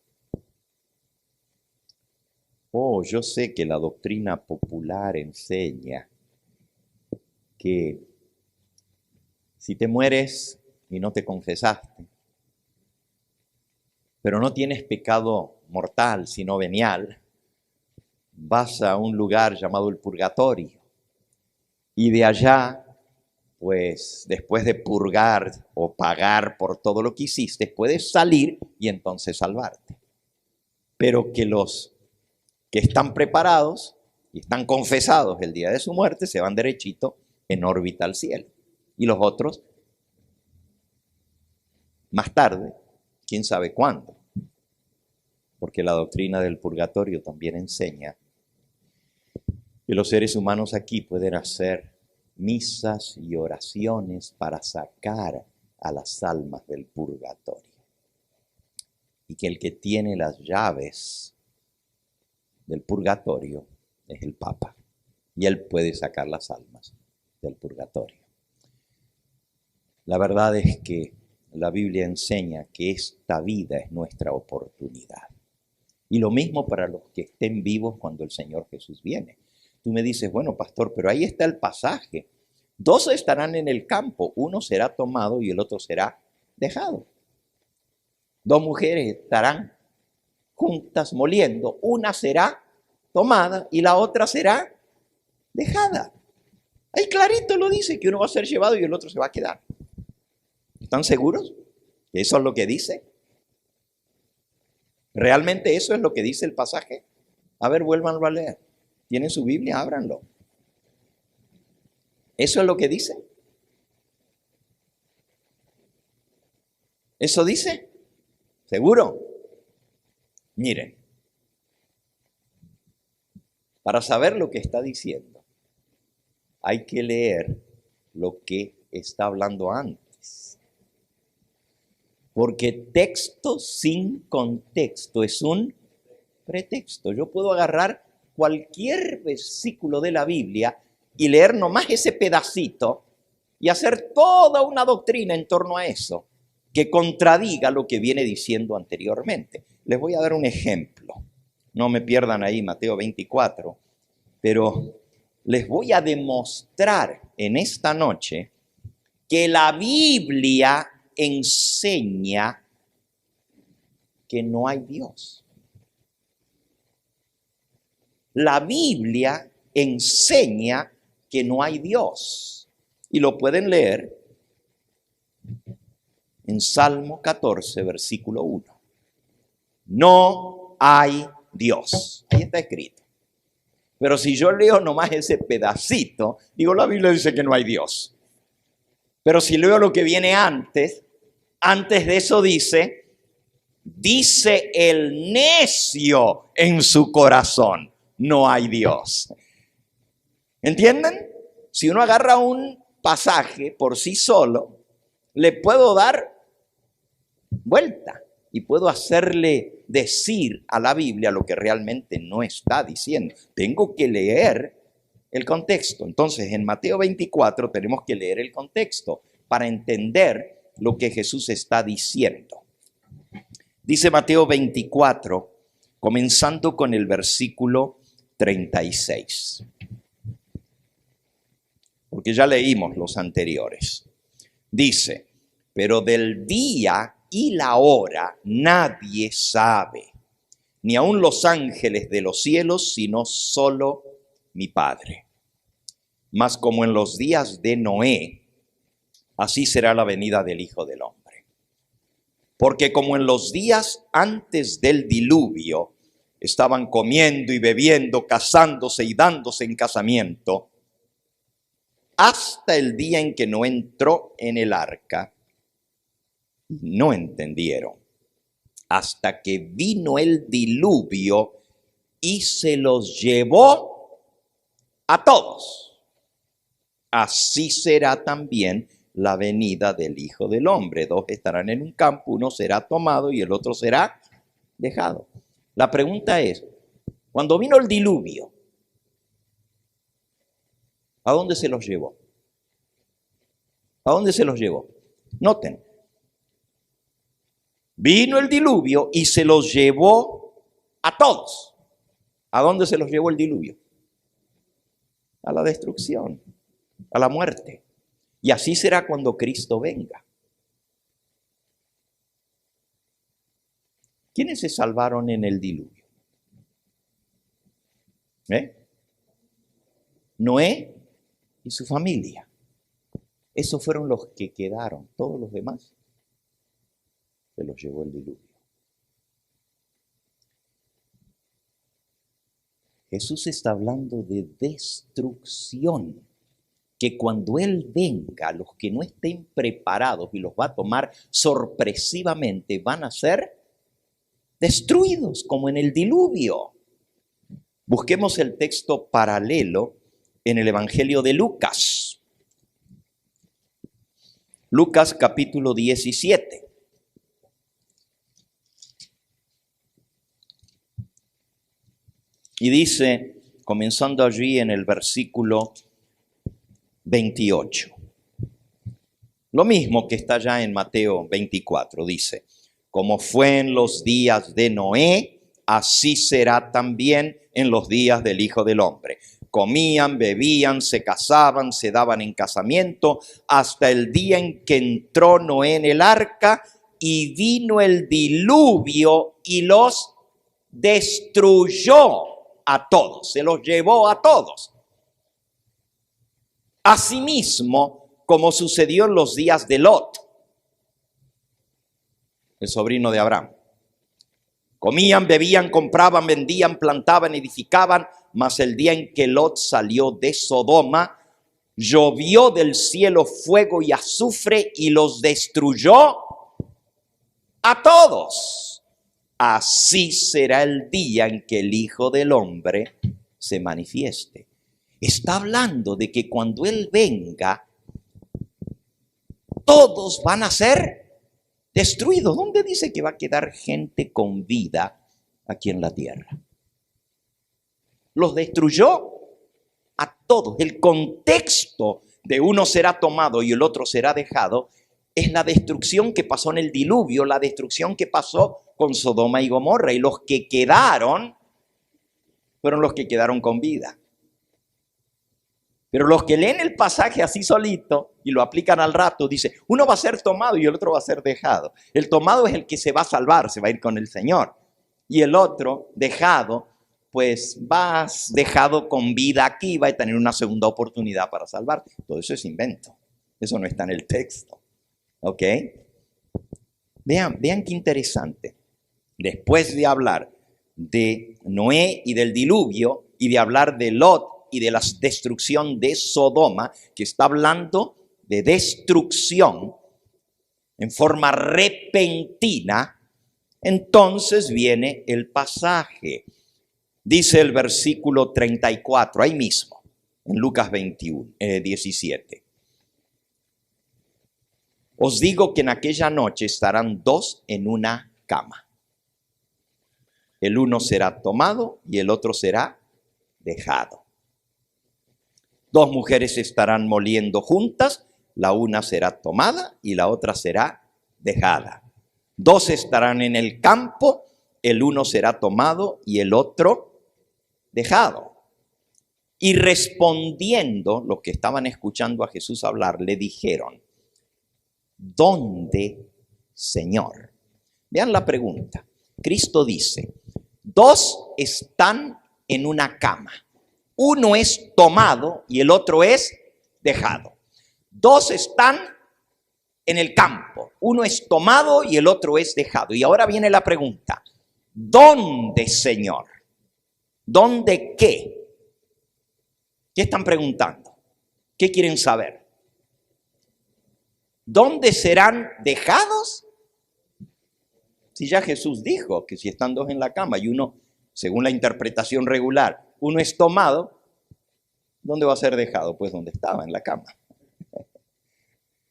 B: Oh, yo sé que la doctrina popular enseña que si te mueres y no te confesaste, pero no tienes pecado mortal, sino venial, vas a un lugar llamado el purgatorio. Y de allá, pues después de purgar o pagar por todo lo que hiciste, puedes salir y entonces salvarte. Pero que los que están preparados y están confesados el día de su muerte se van derechito en órbita al cielo. Y los otros, más tarde, quién sabe cuándo. Porque la doctrina del purgatorio también enseña que los seres humanos aquí pueden hacer misas y oraciones para sacar a las almas del purgatorio. Y que el que tiene las llaves del purgatorio es el Papa. Y él puede sacar las almas del purgatorio. La verdad es que la Biblia enseña que esta vida es nuestra oportunidad. Y lo mismo para los que estén vivos cuando el Señor Jesús viene. Tú me dices, bueno, pastor, pero ahí está el pasaje. 2 estarán en el campo, uno será tomado y el otro será dejado. 2 mujeres estarán juntas moliendo, una será tomada y la otra será dejada. Ahí clarito lo dice, que uno va a ser llevado y el otro se va a quedar. ¿Están seguros que eso es lo que dice? ¿Realmente eso es lo que dice el pasaje? A ver, vuélvanlo a leer. ¿Tienen su Biblia? Ábranlo. ¿Eso es lo que dice? ¿Eso dice? ¿Seguro? Miren, para saber lo que está diciendo, hay que leer lo que está hablando antes. Porque texto sin contexto es un pretexto. Yo puedo agarrar cualquier versículo de la Biblia y leer nomás ese pedacito y hacer toda una doctrina en torno a eso que contradiga lo que viene diciendo anteriormente. Les voy a dar un ejemplo. No me pierdan ahí Mateo 24, pero les voy a demostrar en esta noche que la Biblia enseña que no hay Dios. La Biblia enseña que no hay Dios. Y lo pueden leer en Salmo 14, versículo 1. No hay Dios. Ahí está escrito. Pero si yo leo nomás ese pedacito, digo, la Biblia dice que no hay Dios. Pero si leo lo que viene antes de eso dice el necio en su corazón, no hay Dios. ¿Entienden? Si uno agarra un pasaje por sí solo, le puedo dar vuelta y puedo hacerle decir a la Biblia lo que realmente no está diciendo. Tengo que leer el contexto. Entonces, en Mateo 24 tenemos que leer el contexto para entender lo que Jesús está diciendo. Dice Mateo 24, comenzando con el versículo 36. Porque ya leímos los anteriores. Dice, pero del día y la hora nadie sabe, ni aun los ángeles de los cielos, sino solo mi Padre. Mas como en los días de Noé, así será la venida del Hijo del Hombre. Porque como en los días antes del diluvio, estaban comiendo y bebiendo, casándose y dándose en casamiento, hasta el día en que Noé entró en el arca, no entendieron, hasta que vino el diluvio y se los llevó a todos. Así será también la venida del Hijo del Hombre. Dos estarán en un campo, uno será tomado y el otro será dejado. La pregunta es, cuando vino el diluvio, ¿a dónde se los llevó? ¿A dónde se los llevó? Noten. Vino el diluvio y se los llevó a todos. ¿A dónde se los llevó el diluvio? A la destrucción, a la muerte. Y así será cuando Cristo venga. ¿Quiénes se salvaron en el diluvio? Noé y su familia. Esos fueron los que quedaron. Todos los demás se los llevó el diluvio. Jesús está hablando de destrucción, que cuando Él venga, los que no estén preparados y los va a tomar sorpresivamente, van a ser destruidos, como en el diluvio. Busquemos el texto paralelo en el Evangelio de Lucas. Lucas capítulo 17. Y dice, comenzando allí en el versículo 28. Lo mismo que está ya en Mateo 24, dice, como fue en los días de Noé, así será también en los días del Hijo del Hombre. Comían, bebían, se casaban, se daban en casamiento, hasta el día en que entró Noé en el arca y vino el diluvio y los destruyó a todos, se los llevó a todos. Asimismo, como sucedió en los días de Lot, el sobrino de Abraham. Comían, bebían, compraban, vendían, plantaban, edificaban, mas el día en que Lot salió de Sodoma, llovió del cielo fuego y azufre y los destruyó a todos. Así será el día en que el Hijo del Hombre se manifieste. Está hablando de que cuando Él venga, todos van a ser destruidos. ¿Dónde dice que va a quedar gente con vida aquí en la tierra? Los destruyó a todos. El contexto de uno será tomado y el otro será dejado es la destrucción que pasó en el diluvio, la destrucción que pasó con Sodoma y Gomorra. Y los que quedaron fueron los que quedaron con vida. Pero los que leen el pasaje así solito y lo aplican al rato, dice, uno va a ser tomado y el otro va a ser dejado. El tomado es el que se va a salvar, se va a ir con el Señor. Y el otro, dejado, pues vas dejado con vida aquí, va a tener una segunda oportunidad para salvarte. Todo eso es invento. Eso no está en el texto. ¿Ok? Vean qué interesante. Después de hablar de Noé y del diluvio y de hablar de Lot y de la destrucción de Sodoma, que está hablando de destrucción en forma repentina, entonces viene el pasaje. Dice el versículo 34, ahí mismo, en Lucas 17. Os digo que en aquella noche estarán dos en una cama. El uno será tomado y el otro será dejado. Dos mujeres estarán moliendo juntas, la una será tomada y la otra será dejada. Dos estarán en el campo, el uno será tomado y el otro dejado. Y respondiendo, los que estaban escuchando a Jesús hablar, le dijeron, ¿dónde, Señor? Vean la pregunta. Cristo dice, dos están en una cama. Uno es tomado y el otro es dejado. Dos están en el campo. Uno es tomado y el otro es dejado. Y ahora viene la pregunta. ¿Dónde, Señor? ¿Dónde qué? ¿Qué están preguntando? ¿Qué quieren saber? ¿Dónde serán dejados? Si ya Jesús dijo que si están dos en la cama y uno, según la interpretación regular, uno es tomado, ¿dónde va a ser dejado? Pues donde estaba, en la cama.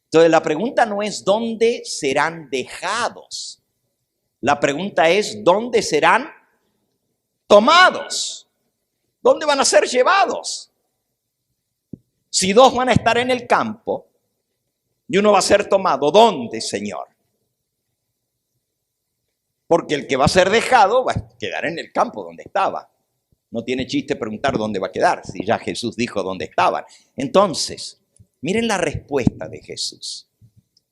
B: Entonces la pregunta no es ¿dónde serán dejados? La pregunta es ¿dónde serán tomados? ¿Dónde van a ser llevados? Si dos van a estar en el campo y uno va a ser tomado, ¿dónde, Señor? Porque el que va a ser dejado va a quedar en el campo donde estaba. No tiene chiste preguntar dónde va a quedar, si ya Jesús dijo dónde estaban. Entonces, miren la respuesta de Jesús.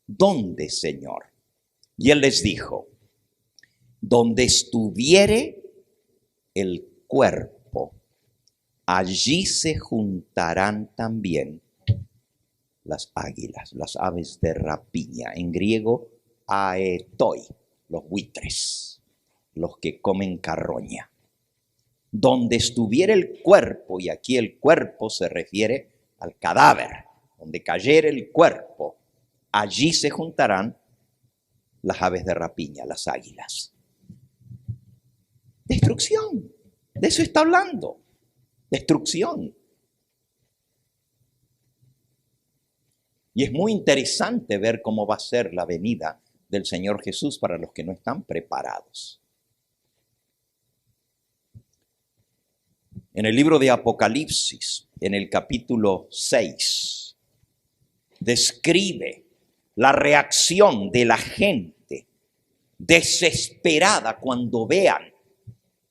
B: ¿Dónde, Señor? Y Él les dijo, donde estuviere el cuerpo, allí se juntarán también las águilas, las aves de rapiña. En griego, aetoi, los buitres, los que comen carroña. Donde estuviera el cuerpo, y aquí el cuerpo se refiere al cadáver, donde cayera el cuerpo, allí se juntarán las aves de rapiña, las águilas. Destrucción, de eso está hablando, destrucción. Y es muy interesante ver cómo va a ser la venida del Señor Jesús para los que no están preparados. En el libro de Apocalipsis, en el capítulo 6, describe la reacción de la gente desesperada cuando vean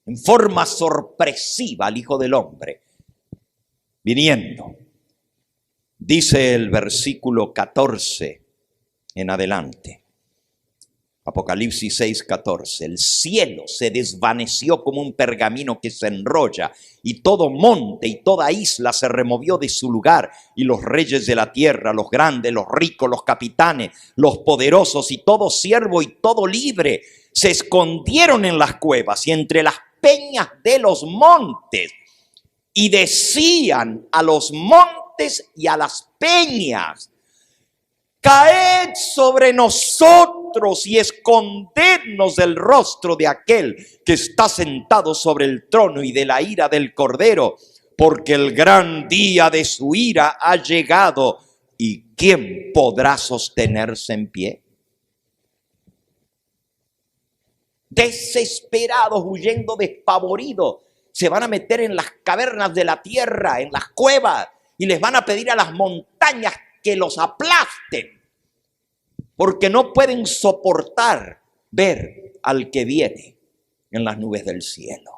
B: en forma sorpresiva al Hijo del Hombre viniendo. Dice el versículo 14 en adelante. Apocalipsis 6:14, el cielo se desvaneció como un pergamino que se enrolla, y todo monte y toda isla se removió de su lugar, y los reyes de la tierra, los grandes, los ricos, los capitanes, los poderosos y todo siervo y todo libre, se escondieron en las cuevas y entre las peñas de los montes, y decían a los montes y a las peñas, caed sobre nosotros y escondednos del rostro de aquel que está sentado sobre el trono y de la ira del Cordero, porque el gran día de su ira ha llegado, y ¿quién podrá sostenerse en pie? Desesperados, huyendo despavoridos, se van a meter en las cavernas de la tierra, en las cuevas, y les van a pedir a las montañas que los aplasten, porque no pueden soportar ver al que viene en las nubes del cielo.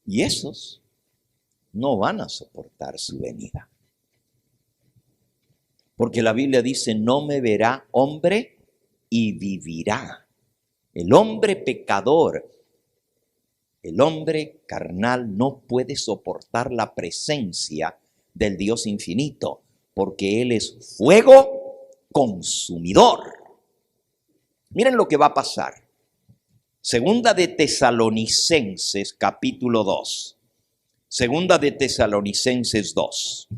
B: Y esos no van a soportar su venida, porque la Biblia dice, no me verá hombre y vivirá. El hombre pecador, el hombre carnal no puede soportar la presencia del Dios infinito, porque Él es fuego consumidor. Miren lo que va a pasar. Segunda de Tesalonicenses capítulo 2. Segunda de Tesalonicenses 2.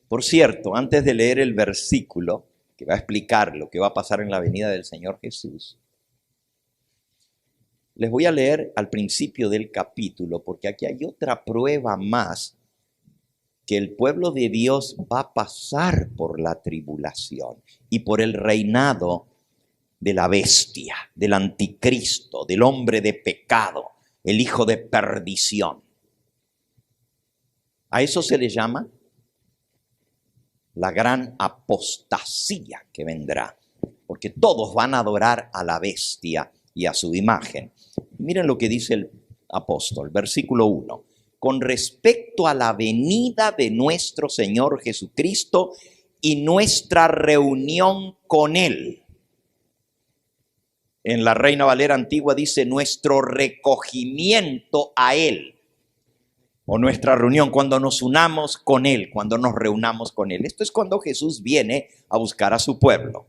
B: Por cierto, antes de leer el versículo que va a explicar lo que va a pasar en la venida del Señor Jesús, les voy a leer al principio del capítulo, porque aquí hay otra prueba más que el pueblo de Dios va a pasar por la tribulación y por el reinado de la bestia, del anticristo, del hombre de pecado, el hijo de perdición. A eso se le llama la gran apostasía que vendrá, porque todos van a adorar a la bestia y a su imagen. Miren lo que dice el apóstol, versículo 1. Con respecto a la venida de nuestro Señor Jesucristo y nuestra reunión con Él. En la Reina Valera antigua dice nuestro recogimiento a Él. O nuestra reunión, cuando nos unamos con Él, cuando nos reunamos con Él. Esto es cuando Jesús viene a buscar a su pueblo.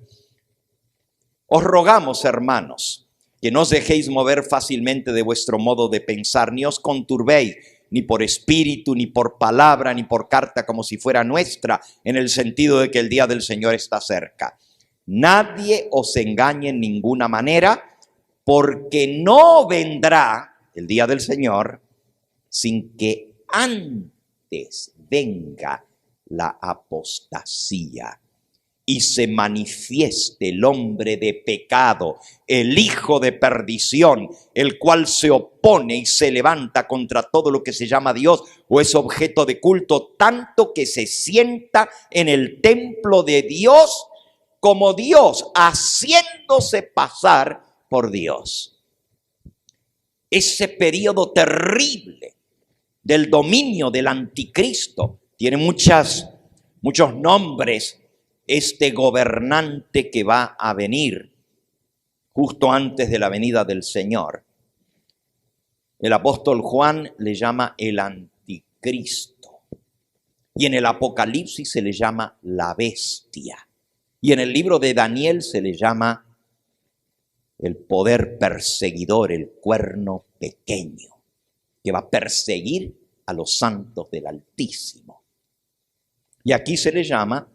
B: Os rogamos, hermanos, que no os dejéis mover fácilmente de vuestro modo de pensar, ni os conturbéis, ni por espíritu, ni por palabra, ni por carta como si fuera nuestra, en el sentido de que el día del Señor está cerca. Nadie os engañe en ninguna manera, porque no vendrá el día del Señor sin que antes venga la apostasía y se manifieste el hombre de pecado, el hijo de perdición, el cual se opone y se levanta contra todo lo que se llama Dios o es objeto de culto, tanto que se sienta en el templo de Dios como Dios, haciéndose pasar por Dios. Ese periodo terrible del dominio del anticristo tiene muchos nombres. Este gobernante que va a venir justo antes de la venida del Señor. El apóstol Juan le llama el anticristo. Y en el Apocalipsis se le llama la bestia. Y en el libro de Daniel se le llama el poder perseguidor, el cuerno pequeño, que va a perseguir a los santos del Altísimo. Y aquí se le llama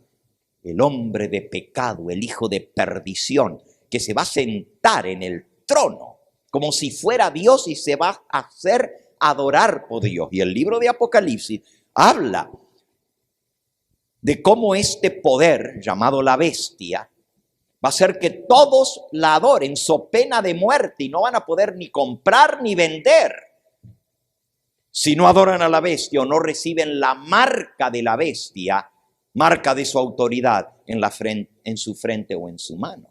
B: el hombre de pecado, el hijo de perdición, que se va a sentar en el trono como si fuera Dios y se va a hacer adorar por Dios. Y el libro de Apocalipsis habla de cómo este poder, llamado la bestia, va a hacer que todos la adoren so pena de muerte y no van a poder ni comprar ni vender. Si no adoran a la bestia o no reciben la marca de la bestia, marca de su autoridad en su frente o en su mano.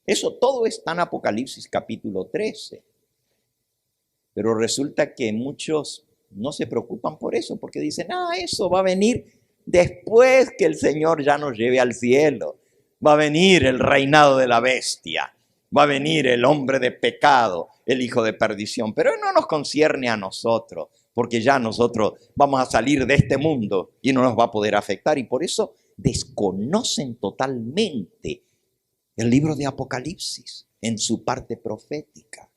B: Eso todo está en Apocalipsis capítulo 13. Pero resulta que muchos no se preocupan por eso, porque dicen, eso va a venir después que el Señor ya nos lleve al cielo. Va a venir el reinado de la bestia. Va a venir el hombre de pecado, el hijo de perdición. Pero no nos concierne a nosotros, porque ya nosotros vamos a salir de este mundo y no nos va a poder afectar. Y por eso desconocen totalmente el libro de Apocalipsis en su parte profética.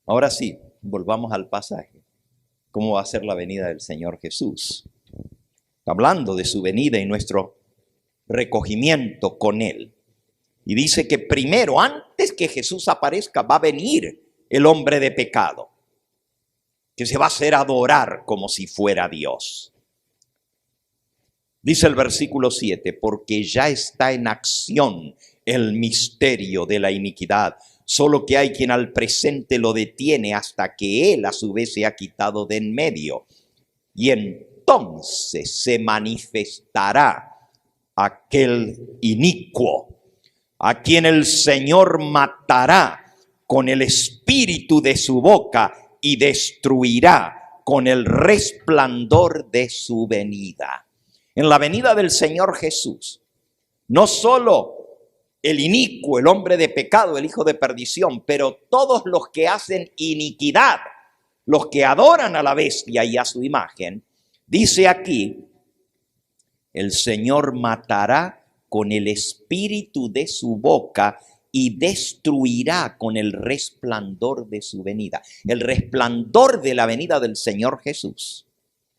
B: Ahora sí, volvamos al pasaje. ¿Cómo va a ser la venida del Señor Jesús? Hablando de su venida y nuestro recogimiento con Él. Y dice que primero, antes que Jesús aparezca, va a venir el hombre de pecado, que se va a hacer adorar como si fuera Dios. Dice el versículo 7, porque ya está en acción el misterio de la iniquidad, solo que hay quien al presente lo detiene hasta que Él a su vez se ha quitado de en medio. Y entonces se manifestará aquel inicuo, a quien el Señor matará con el espíritu de su boca y destruirá con el resplandor de su venida. En la venida del Señor Jesús, no solo el inicuo, el hombre de pecado, el hijo de perdición, pero todos los que hacen iniquidad, los que adoran a la bestia y a su imagen, dice aquí, el Señor matará con el espíritu de su boca y destruirá con el resplandor de su venida. El resplandor de la venida del Señor Jesús,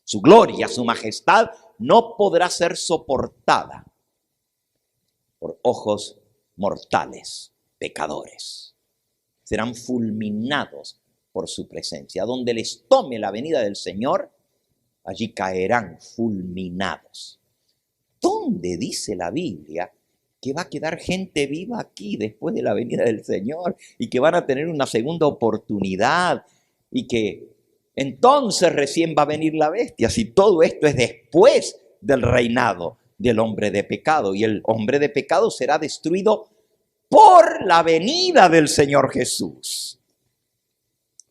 B: su gloria, su majestad, no podrá ser soportada por ojos mortales, pecadores. Serán fulminados por su presencia. Donde les tome la venida del Señor, allí caerán fulminados. ¿Dónde dice la Biblia que va a quedar gente viva aquí después de la venida del Señor y que van a tener una segunda oportunidad y que entonces recién va a venir la bestia? Si todo esto es después del reinado del hombre de pecado, y el hombre de pecado será destruido por la venida del Señor Jesús.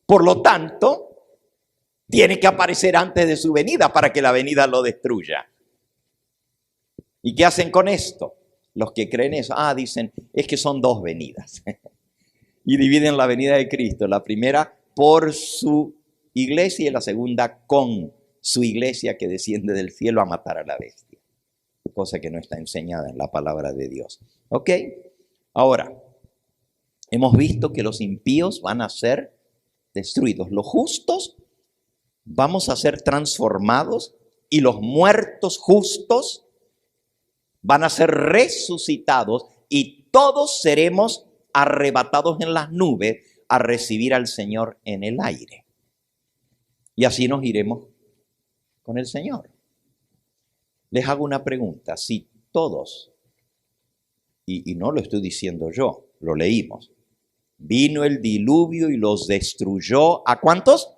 B: Por lo tanto, tiene que aparecer antes de su venida para que la venida lo destruya. ¿Y qué hacen con esto? los que creen eso, dicen, es que son dos venidas. Y dividen la venida de Cristo, la primera por su iglesia y la segunda con su iglesia que desciende del cielo a matar a la bestia. Cosa que no está enseñada en la palabra de Dios. ¿Ok? Ahora, hemos visto que los impíos van a ser destruidos. Los justos vamos a ser transformados y los muertos justos van a ser resucitados y todos seremos arrebatados en las nubes a recibir al Señor en el aire. Y así nos iremos con el Señor. Les hago una pregunta. Si todos, y no lo estoy diciendo yo, lo leímos, vino el diluvio y los destruyó, ¿a cuántos?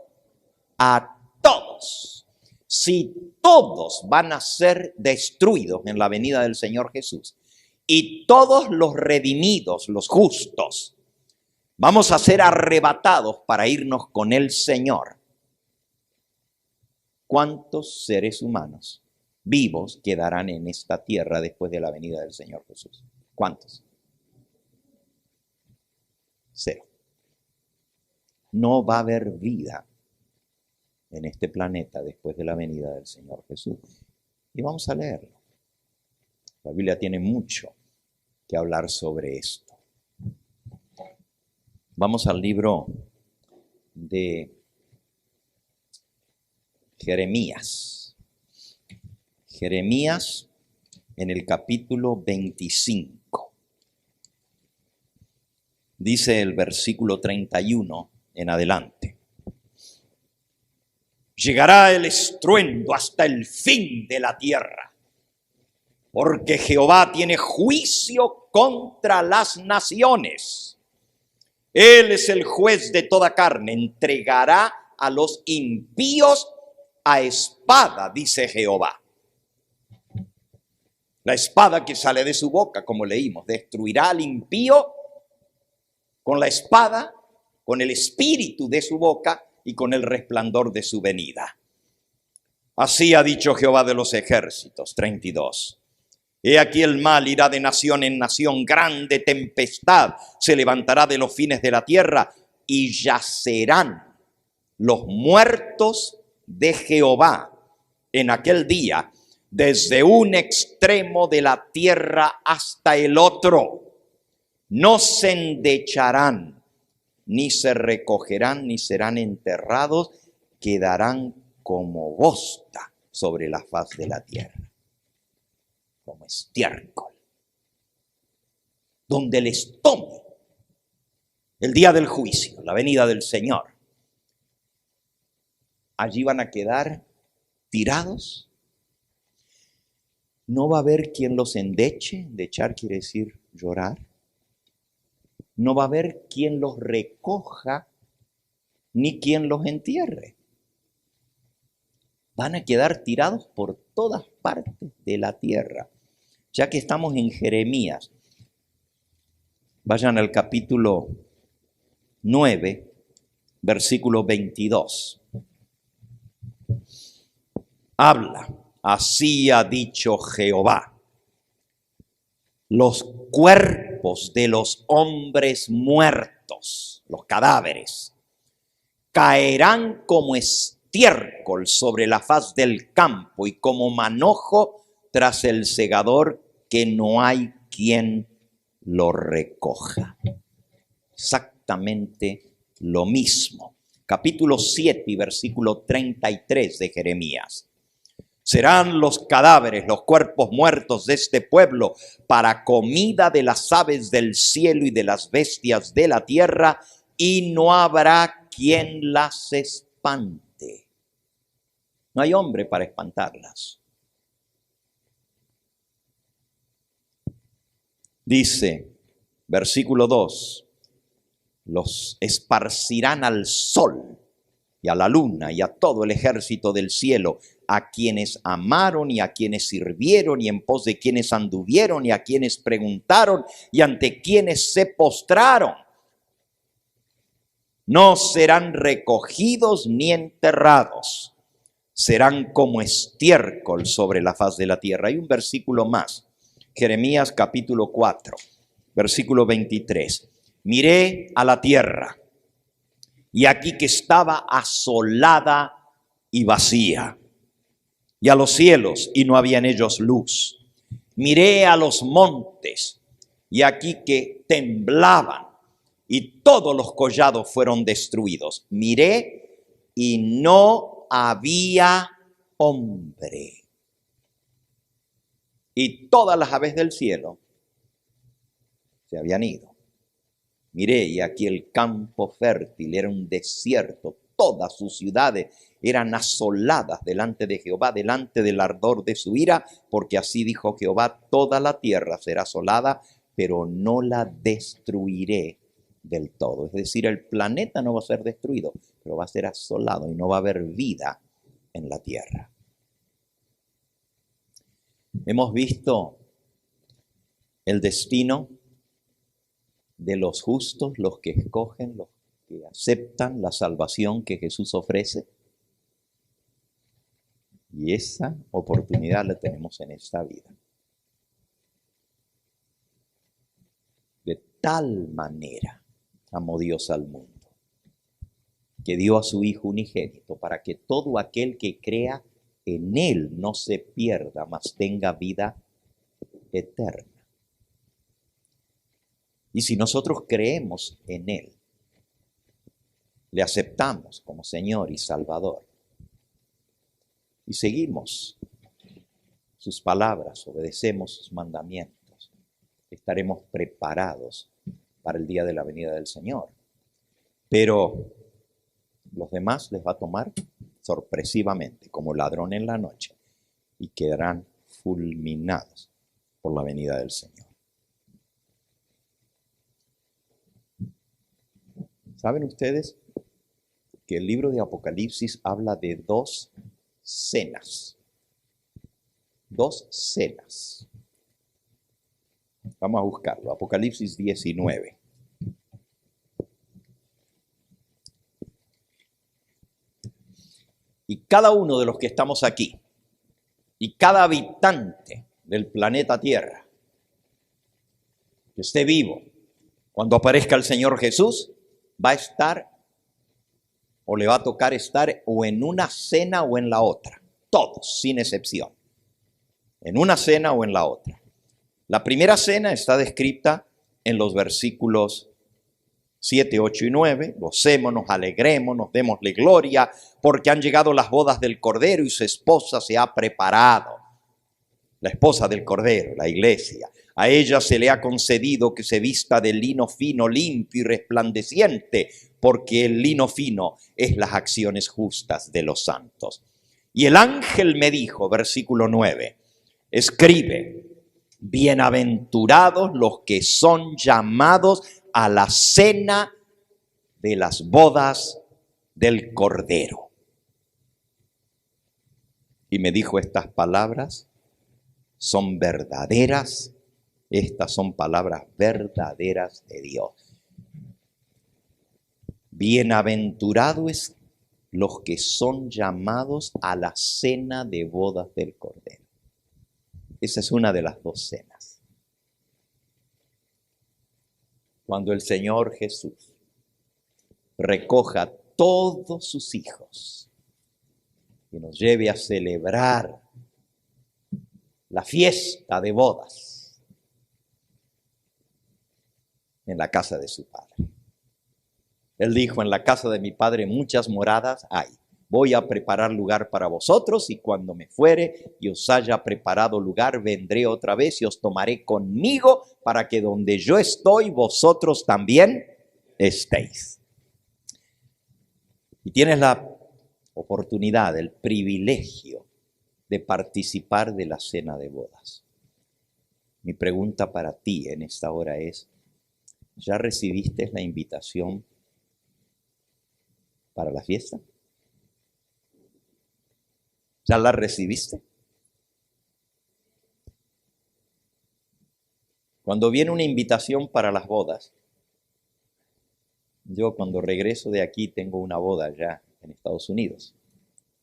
B: A todos. Si todos van a ser destruidos en la venida del Señor Jesús y todos los redimidos, los justos, vamos a ser arrebatados para irnos con el Señor, ¿cuántos seres humanos vivos quedarán en esta tierra después de la venida del Señor Jesús? ¿Cuántos? 0. No va a haber vida en este planeta después de la venida del Señor Jesús. Y vamos a leerlo. La Biblia tiene mucho que hablar sobre esto. Vamos al libro de Jeremías. Jeremías en el capítulo 25. Dice el versículo 31 en adelante. Llegará el estruendo hasta el fin de la tierra, porque Jehová tiene juicio contra las naciones. Él es el juez de toda carne, entregará a los impíos a espada, dice Jehová. La espada que sale de su boca, como leímos, destruirá al impío con la espada, con el espíritu de su boca y con el resplandor de su venida. Así ha dicho Jehová de los ejércitos, 32. He aquí el mal irá de nación en nación, grande tempestad se levantará de los fines de la tierra y yacerán los muertos de Jehová en aquel día, desde un extremo de la tierra hasta el otro. No se endecharán, ni se recogerán, ni serán enterrados, quedarán como bosta sobre la faz de la tierra, como estiércol, donde les tome el día del juicio, la venida del Señor. Allí van a quedar tirados. No va a haber quien los endeche. Endechar quiere decir llorar. No va a haber quien los recoja, ni quien los entierre. Van a quedar tirados por todas partes de la tierra. Ya que estamos en Jeremías, vayan al capítulo 9, versículo 22. Habla, así ha dicho Jehová. Los cuerpos de los hombres muertos, los cadáveres, caerán como estiércol sobre la faz del campo y como manojo tras el segador, que no hay quien lo recoja. Exactamente lo mismo. Capítulo 7 y versículo 33 de Jeremías. Serán los cadáveres, los cuerpos muertos de este pueblo para comida de las aves del cielo y de las bestias de la tierra, y no habrá quien las espante. No hay hombre para espantarlas. Dice, versículo 2, los esparcirán al sol y a la luna y a todo el ejército del cielo, a quienes amaron y a quienes sirvieron y en pos de quienes anduvieron y a quienes preguntaron y ante quienes se postraron. No serán recogidos ni enterrados, serán como estiércol sobre la faz de la tierra. Hay un versículo más, Jeremías capítulo 4, versículo 23. Miré a la tierra, y aquí que estaba asolada y vacía, y a los cielos, y no había en ellos luz. Miré a los montes, y aquí que temblaban, y todos los collados fueron destruidos. Miré, y no había hombre. Y todas las aves del cielo se habían ido. Miré, y aquí el campo fértil era un desierto. Todas sus ciudades eran asoladas delante de Jehová, delante del ardor de su ira, porque así dijo Jehová: toda la tierra será asolada, pero no la destruiré del todo. Es decir, el planeta no va a ser destruido, pero va a ser asolado y no va a haber vida en la tierra. Hemos visto el destino de los justos, los que escogen, los que aceptan la salvación que Jesús ofrece. Y esa oportunidad la tenemos en esta vida. De tal manera amó Dios al mundo, que dio a su Hijo unigénito, para que todo aquel que crea en Él no se pierda, mas tenga vida eterna. Y si nosotros creemos en Él, le aceptamos como Señor y Salvador, y seguimos sus palabras, obedecemos sus mandamientos, estaremos preparados para el día de la venida del Señor. Pero los demás les va a tomar sorpresivamente, como ladrón en la noche, y quedarán fulminados por la venida del Señor. ¿Saben ustedes que el libro de Apocalipsis habla de dos cenas? Dos cenas. Vamos a buscarlo. Apocalipsis 19. Y cada uno de los que estamos aquí, y cada habitante del planeta Tierra, que esté vivo, cuando aparezca el Señor Jesús, va a estar, o le va a tocar estar, o en una cena o en la otra. Todos, sin excepción. En una cena o en la otra. La primera cena está descrita en los versículos 7, 8 y 9. Gocémonos, alegrémonos, démosle gloria, porque han llegado las bodas del Cordero y su esposa se ha preparado. La esposa del Cordero, la iglesia. A ella se le ha concedido que se vista de lino fino, limpio y resplandeciente, porque el lino fino es las acciones justas de los santos. Y el ángel me dijo, versículo 9, escribe: bienaventurados los que son llamados a la cena de las bodas del Cordero. Y me dijo, estas palabras son verdaderas, estas son palabras verdaderas de Dios. Bienaventurados los que son llamados a la cena de bodas del Cordero. Esa es una de las dos cenas. Cuando el Señor Jesús recoja a todos sus hijos y nos lleve a celebrar la fiesta de bodas en la casa de su Padre. Él dijo, en la casa de mi Padre muchas moradas hay. Voy a preparar lugar para vosotros, y cuando me fuere y os haya preparado lugar, vendré otra vez y os tomaré conmigo, para que donde yo estoy, vosotros también estéis. Y tienes la oportunidad, el privilegio de participar de la cena de bodas. Mi pregunta para ti en esta hora es, ¿ya recibiste la invitación para la fiesta? ¿Ya la recibiste? Cuando viene una invitación para las bodas, yo cuando regreso de aquí tengo una boda ya en Estados Unidos,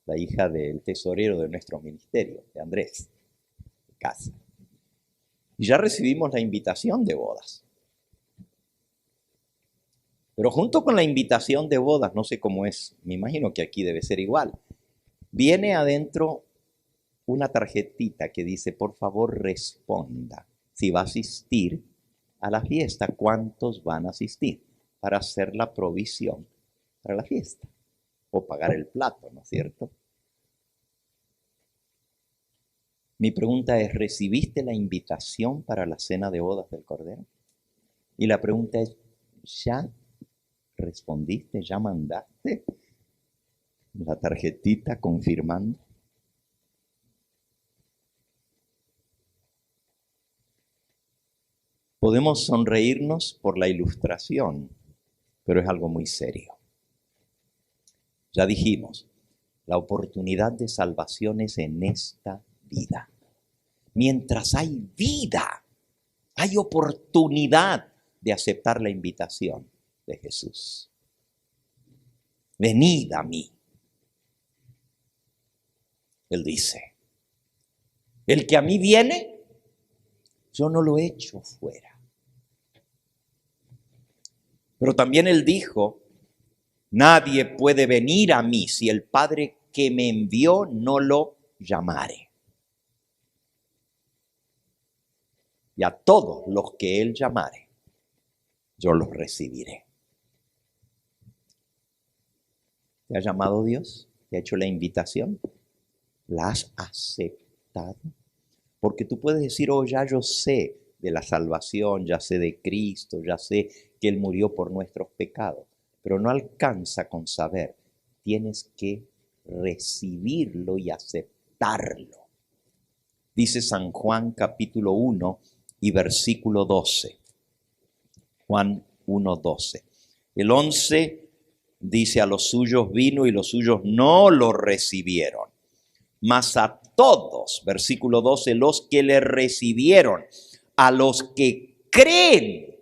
B: la hija del tesorero de nuestro ministerio, de Andrés, de casa. Y ya recibimos la invitación de bodas. Pero junto con la invitación de bodas, no sé cómo es, me imagino que aquí debe ser igual, viene adentro una tarjetita que dice, por favor responda si va a asistir a la fiesta, cuántos van a asistir para hacer la provisión para la fiesta o pagar el plato, ¿no es cierto? Mi pregunta es, ¿recibiste la invitación para la cena de bodas del Cordero? Y la pregunta es, ¿ya respondiste? ¿Ya mandaste la tarjetita confirmando? Podemos sonreírnos por la ilustración, pero es algo muy serio. Ya dijimos, la oportunidad de salvación es en esta vida. Mientras hay vida, hay oportunidad de aceptar la invitación de Jesús. Venid a mí. Él dice, el que a mí viene, yo no lo echo fuera. Pero también él dijo, nadie puede venir a mí si el Padre que me envió no lo llamare. Y a todos los que él llamare, yo los recibiré. ¿Te ha llamado Dios? ¿Te ha hecho la invitación? ¿La has aceptado? Porque tú puedes decir, oh, ya yo sé de la salvación, ya sé de Cristo, ya sé que Él murió por nuestros pecados, pero no alcanza con saber. Tienes que recibirlo y aceptarlo. Dice San Juan capítulo 1 y versículo 12. Juan 1:12. El 11 dice, a los suyos vino y los suyos no lo recibieron. Mas a todos, versículo 12, los que le recibieron, a los que creen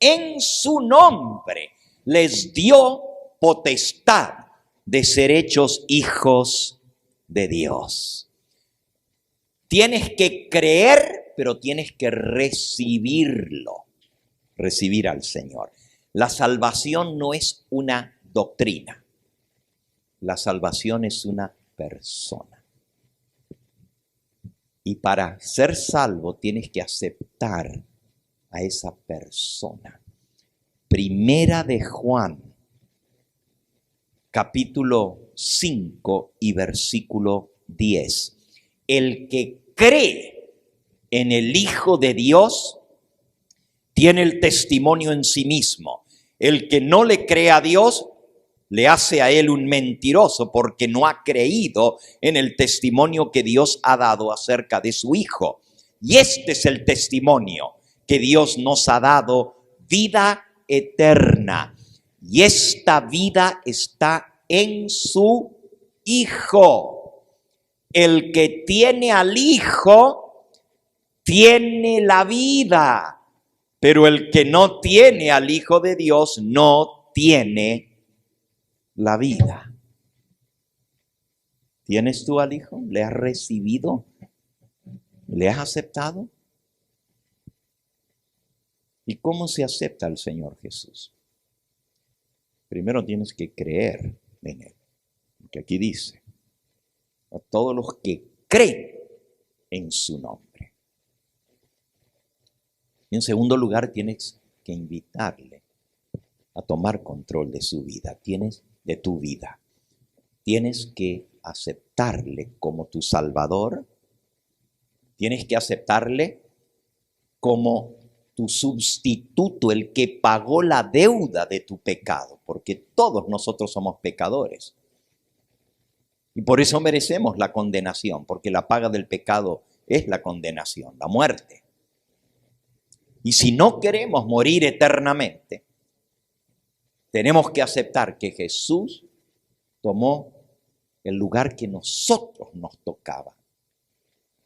B: en su nombre, les dio potestad de ser hechos hijos de Dios. Tienes que creer, pero tienes que recibirlo, recibir al Señor. La salvación no es una doctrina, la salvación es una persona. Y para ser salvo tienes que aceptar a esa persona. Primera de Juan, capítulo 5 y versículo 10. El que cree en el Hijo de Dios tiene el testimonio en sí mismo. El que no le cree a Dios le hace a él un mentiroso porque no ha creído en el testimonio que Dios ha dado acerca de su Hijo. Y este es el testimonio, que Dios nos ha dado vida eterna. Y esta vida está en su Hijo. El que tiene al Hijo tiene la vida, pero el que no tiene al Hijo de Dios no tiene la vida. ¿Tienes tú al Hijo? ¿Le has recibido? ¿Le has aceptado? ¿Y cómo se acepta al Señor Jesús? Primero tienes que creer en Él. Porque aquí dice, a todos los que creen en su nombre. Y en segundo lugar, tienes que invitarle a tomar control de su vida. De tu vida. Tienes que aceptarle como tu Salvador. Tienes que aceptarle como tu sustituto, el que pagó la deuda de tu pecado, porque todos nosotros somos pecadores. Y por eso merecemos la condenación, porque la paga del pecado es la condenación, la muerte. Y si no queremos morir eternamente, tenemos que aceptar que Jesús tomó el lugar que nosotros nos tocaba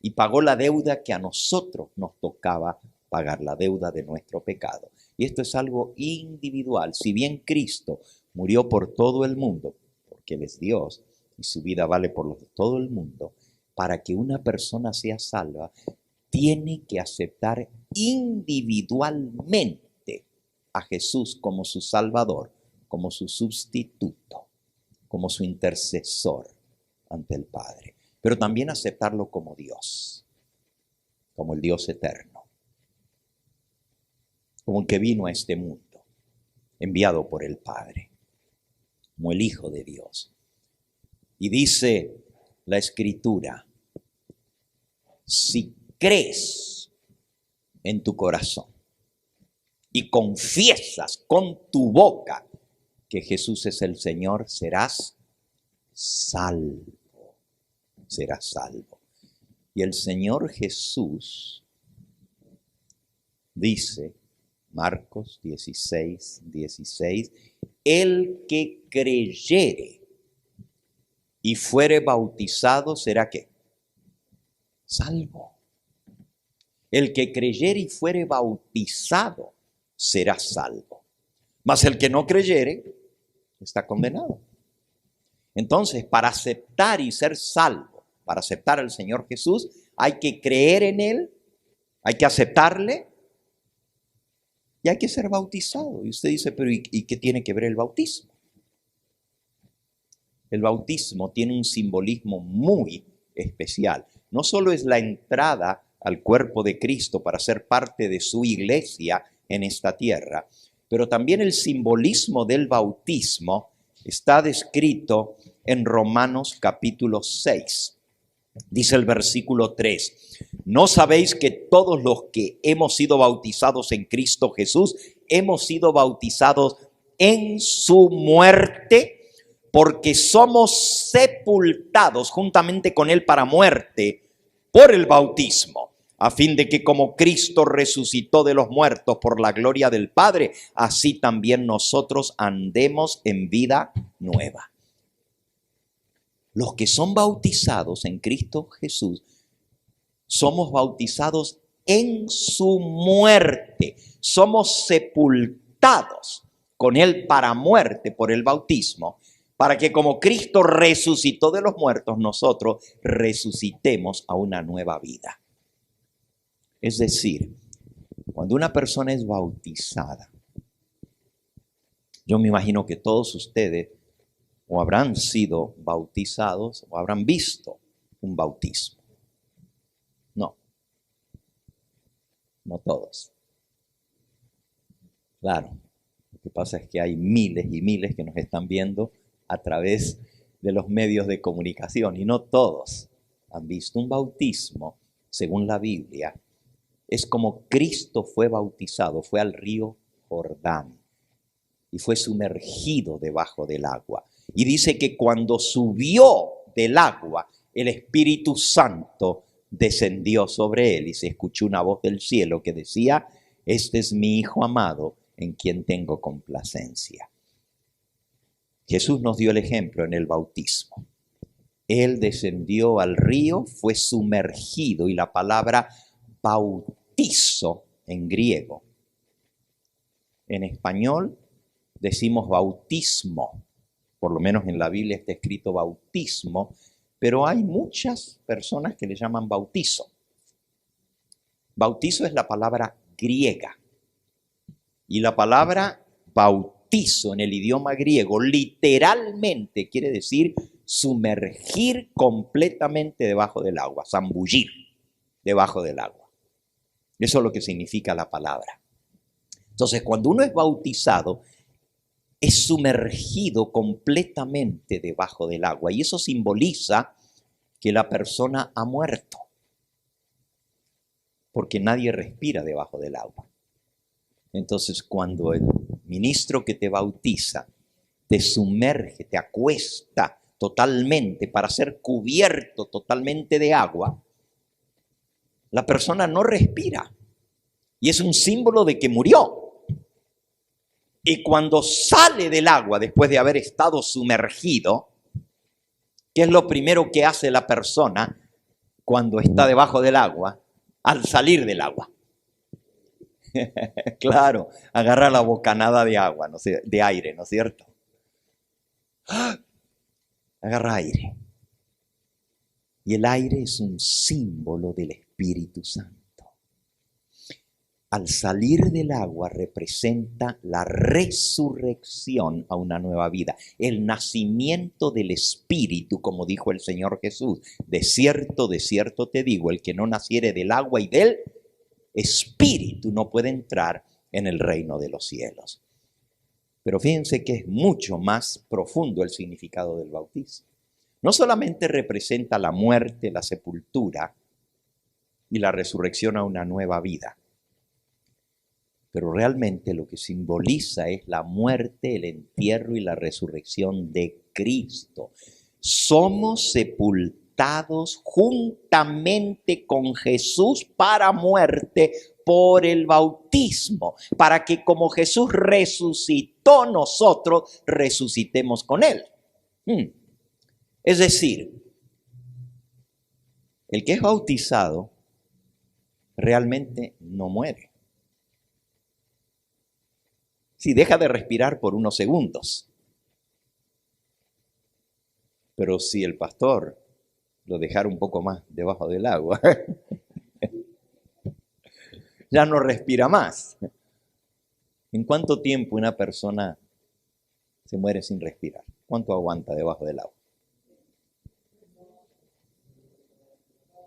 B: y pagó la deuda que a nosotros nos tocaba pagar, la deuda de nuestro pecado. Y esto es algo individual. Si bien Cristo murió por todo el mundo, porque Él es Dios y su vida vale por todo el mundo, para que una persona sea salva, tiene que aceptar individualmente a Jesús como su Salvador, como su sustituto, como su intercesor ante el Padre. Pero también aceptarlo como Dios, como el Dios eterno, como el que vino a este mundo, enviado por el Padre, como el Hijo de Dios. Y dice la Escritura, si crees en tu corazón y confiesas con tu boca que Jesús es el Señor, serás salvo. Serás salvo. Y el Señor Jesús dice, Marcos 16, 16, el que creyere y fuere bautizado, ¿será qué? Salvo. El que creyere y fuere bautizado será salvo. Mas el que no creyere está condenado. Entonces, para aceptar y ser salvo, para aceptar al Señor Jesús, hay que creer en Él, hay que aceptarle y hay que ser bautizado. Y usted dice, pero ¿y qué tiene que ver el bautismo? El bautismo tiene un simbolismo muy especial. No solo es la entrada al cuerpo de Cristo para ser parte de su iglesia en esta tierra, pero también el simbolismo del bautismo está descrito en Romanos capítulo 6. Dice el versículo 3, ¿no sabéis que todos los que hemos sido bautizados en Cristo Jesús, hemos sido bautizados en su muerte? Porque somos sepultados juntamente con Él para muerte por el bautismo, a fin de que como Cristo resucitó de los muertos por la gloria del Padre, así también nosotros andemos en vida nueva. Los que son bautizados en Cristo Jesús, somos bautizados en su muerte. Somos sepultados con Él para muerte por el bautismo, para que como Cristo resucitó de los muertos, nosotros resucitemos a una nueva vida. Es decir, cuando una persona es bautizada, yo me imagino que todos ustedes o habrán sido bautizados o habrán visto un bautismo. No todos. Claro, lo que pasa es que hay miles y miles que nos están viendo a través de los medios de comunicación y no todos han visto un bautismo. Según la Biblia, es como Cristo fue bautizado, fue al río Jordán y fue sumergido debajo del agua. Y dice que cuando subió del agua, el Espíritu Santo descendió sobre él y se escuchó una voz del cielo que decía, este es mi Hijo amado en quien tengo complacencia. Jesús nos dio el ejemplo en el bautismo. Él descendió al río, fue sumergido y la palabra bautizo en griego. En español decimos bautismo. Por lo menos en la Biblia está escrito bautismo, pero hay muchas personas que le llaman bautizo. Bautizo es la palabra griega. Y la palabra bautizo en el idioma griego literalmente quiere decir sumergir completamente debajo del agua, zambullir debajo del agua. Eso es lo que significa la palabra. Entonces, cuando uno es bautizado, es sumergido completamente debajo del agua. Y eso simboliza que la persona ha muerto. Porque nadie respira debajo del agua. Entonces, cuando el ministro que te bautiza te sumerge, te acuesta totalmente para ser cubierto totalmente de agua, la persona no respira. Y es un símbolo de que murió. Y cuando sale del agua después de haber estado sumergido, ¿qué es lo primero que hace la persona cuando está debajo del agua al salir del agua? Claro, agarra la bocanada de agua, ¿no? De aire, ¿no es cierto? Agarra aire. Y el aire es un símbolo del Espíritu Santo. al salir del agua representa la resurrección a una nueva vida, el nacimiento del Espíritu, como dijo el Señor Jesús. De cierto te digo, el que no naciere del agua y del Espíritu no puede entrar en el reino de los cielos. Pero fíjense que es mucho más profundo el significado del bautismo. No solamente representa la muerte, la sepultura y la resurrección a una nueva vida, pero realmente lo que simboliza es la muerte, el entierro y la resurrección de Cristo. Somos sepultados juntamente con Jesús para muerte por el bautismo, para que como Jesús resucitó, nosotros resucitemos con Él. Es decir, el que es bautizado realmente no muere. Sí, deja de respirar por unos segundos. Pero si el pastor lo dejara un poco más debajo del agua, ya no respira más. ¿En cuánto tiempo una persona se muere sin respirar? ¿Cuánto aguanta debajo del agua?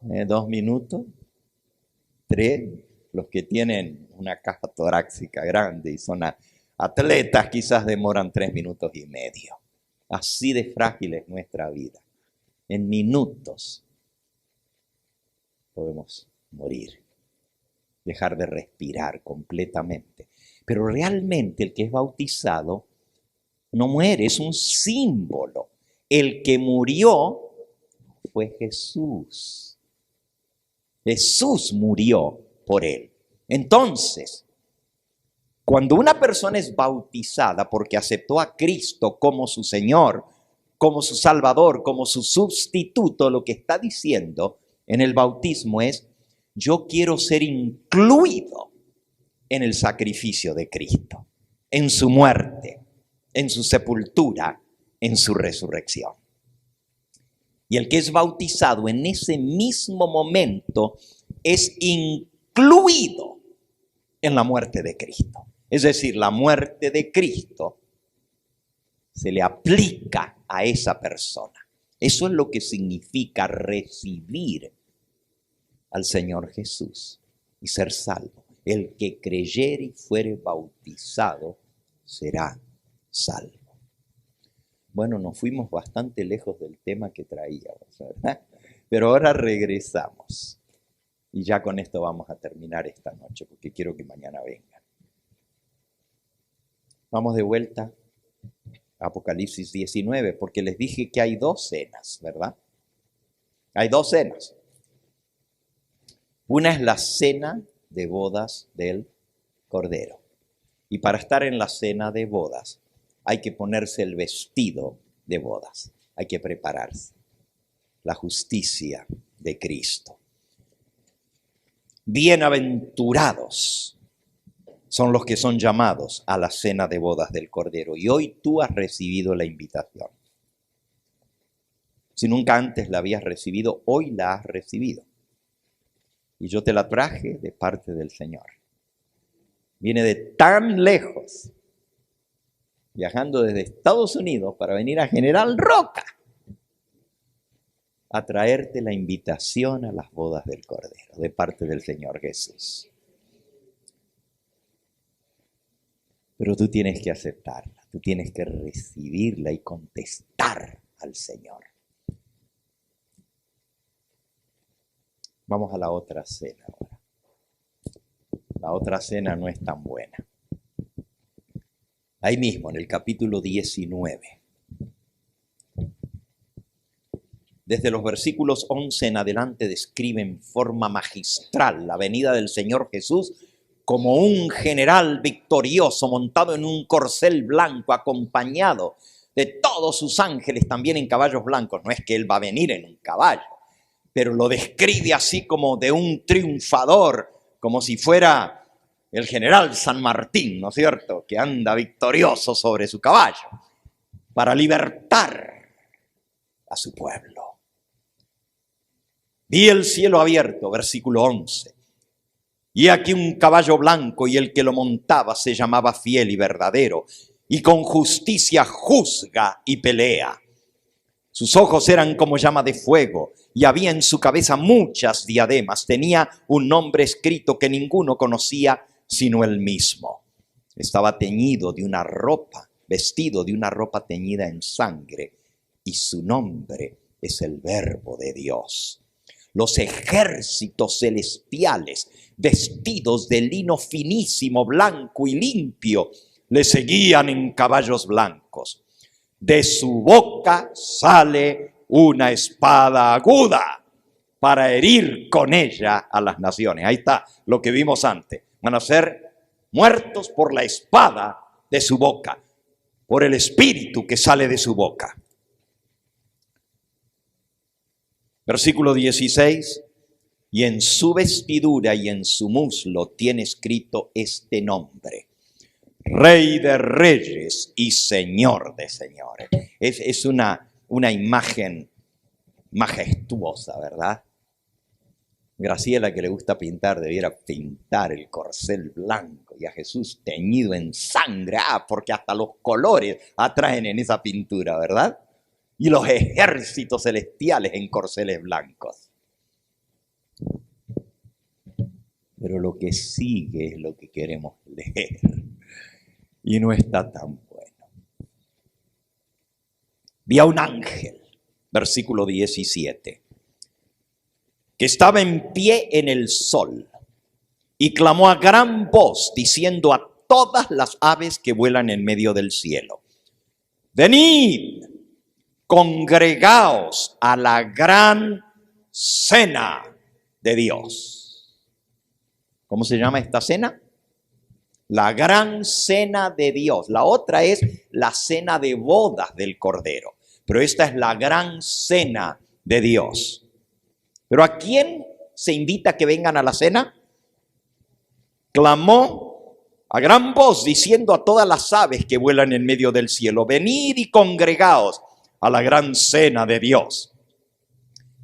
B: 2 minutos, 3, los que tienen una caja torácica grande y son atletas quizás demoran 3 minutos y medio. Así de frágil es nuestra vida. En minutos podemos morir, dejar de respirar completamente. Pero realmente el que es bautizado no muere, es un símbolo. El que murió fue Jesús. Jesús murió por él. Entonces, cuando una persona es bautizada porque aceptó a Cristo como su Señor, como su Salvador, como su sustituto, lo que está diciendo en el bautismo es: yo quiero ser incluido en el sacrificio de Cristo, en su muerte, en su sepultura, en su resurrección. Y el que es bautizado en ese mismo momento es incluido en la muerte de Cristo. Es decir, la muerte de Cristo se le aplica a esa persona. Eso es lo que significa recibir al Señor Jesús y ser salvo. El que creyere y fuere bautizado será salvo. Bueno, nos fuimos bastante lejos del tema que traíamos, ¿verdad? Pero ahora regresamos. Y ya con esto vamos a terminar esta noche, porque quiero que mañana vengan. Vamos de vuelta a Apocalipsis 19, porque les dije que hay 2 cenas, ¿verdad? Hay 2 cenas. Una es la cena de bodas del Cordero. Y para estar en la cena de bodas, hay que ponerse el vestido de bodas. Hay que prepararse. La justicia de Cristo. Bienaventurados son los que son llamados a la cena de bodas del Cordero. Y hoy tú has recibido la invitación. Si nunca antes la habías recibido, hoy la has recibido. Y yo te la traje de parte del Señor. Viene de tan lejos, viajando desde Estados Unidos para venir a General Roca a traerte la invitación a las bodas del Cordero de parte del Señor Jesús. Pero tú tienes que aceptarla, tú tienes que recibirla y contestar al Señor. Vamos a la otra cena ahora. La otra cena no es tan buena. Ahí mismo, en el capítulo 19. Desde los versículos 11 en adelante describe en forma magistral la venida del Señor Jesús como un general victorioso montado en un corcel blanco, acompañado de todos sus ángeles también en caballos blancos. No es que Él va a venir en un caballo, pero lo describe así como de un triunfador, como si fuera el general San Martín, ¿no es cierto?, que anda victorioso sobre su caballo para libertar a su pueblo. Vi el cielo abierto, versículo 11, Y aquí un caballo blanco, y el que lo montaba se llamaba Fiel y Verdadero, y con justicia juzga y pelea. Sus ojos eran como llama de fuego, y había en su cabeza muchas diademas. Tenía un nombre escrito que ninguno conocía sino él mismo. Estaba teñido de una ropa, vestido de una ropa teñida en sangre, y su nombre es el Verbo de Dios. Los ejércitos celestiales, vestidos de lino finísimo, blanco y limpio, le seguían en caballos blancos. De su boca sale una espada aguda para herir con ella a las naciones. Ahí está lo que vimos antes. Van a ser muertos por la espada de su boca, por el espíritu que sale de su boca. Versículo 16. Y en su vestidura y en su muslo tiene escrito este nombre: Rey de Reyes y Señor de Señores. Es una imagen majestuosa, ¿verdad? Graciela, que le gusta pintar, debiera pintar el corcel blanco y a Jesús teñido en sangre. Porque hasta los colores atraen en esa pintura, ¿verdad? Y los ejércitos celestiales en corceles blancos. Pero lo que sigue es lo que queremos leer. Y no está tan bueno. Vi a un ángel, versículo 17, que estaba en pie en el sol y clamó a gran voz diciendo a todas las aves que vuelan en medio del cielo: venid, congregaos a la gran cena de Dios. ¿Cómo se llama esta cena? La gran cena de Dios. La otra es la cena de bodas del Cordero, pero esta es la gran cena de Dios. ¿Pero a quién se invita a que vengan a la cena? Clamó a gran voz diciendo a todas las aves que vuelan en medio del cielo: venid y congregaos a la gran cena de Dios,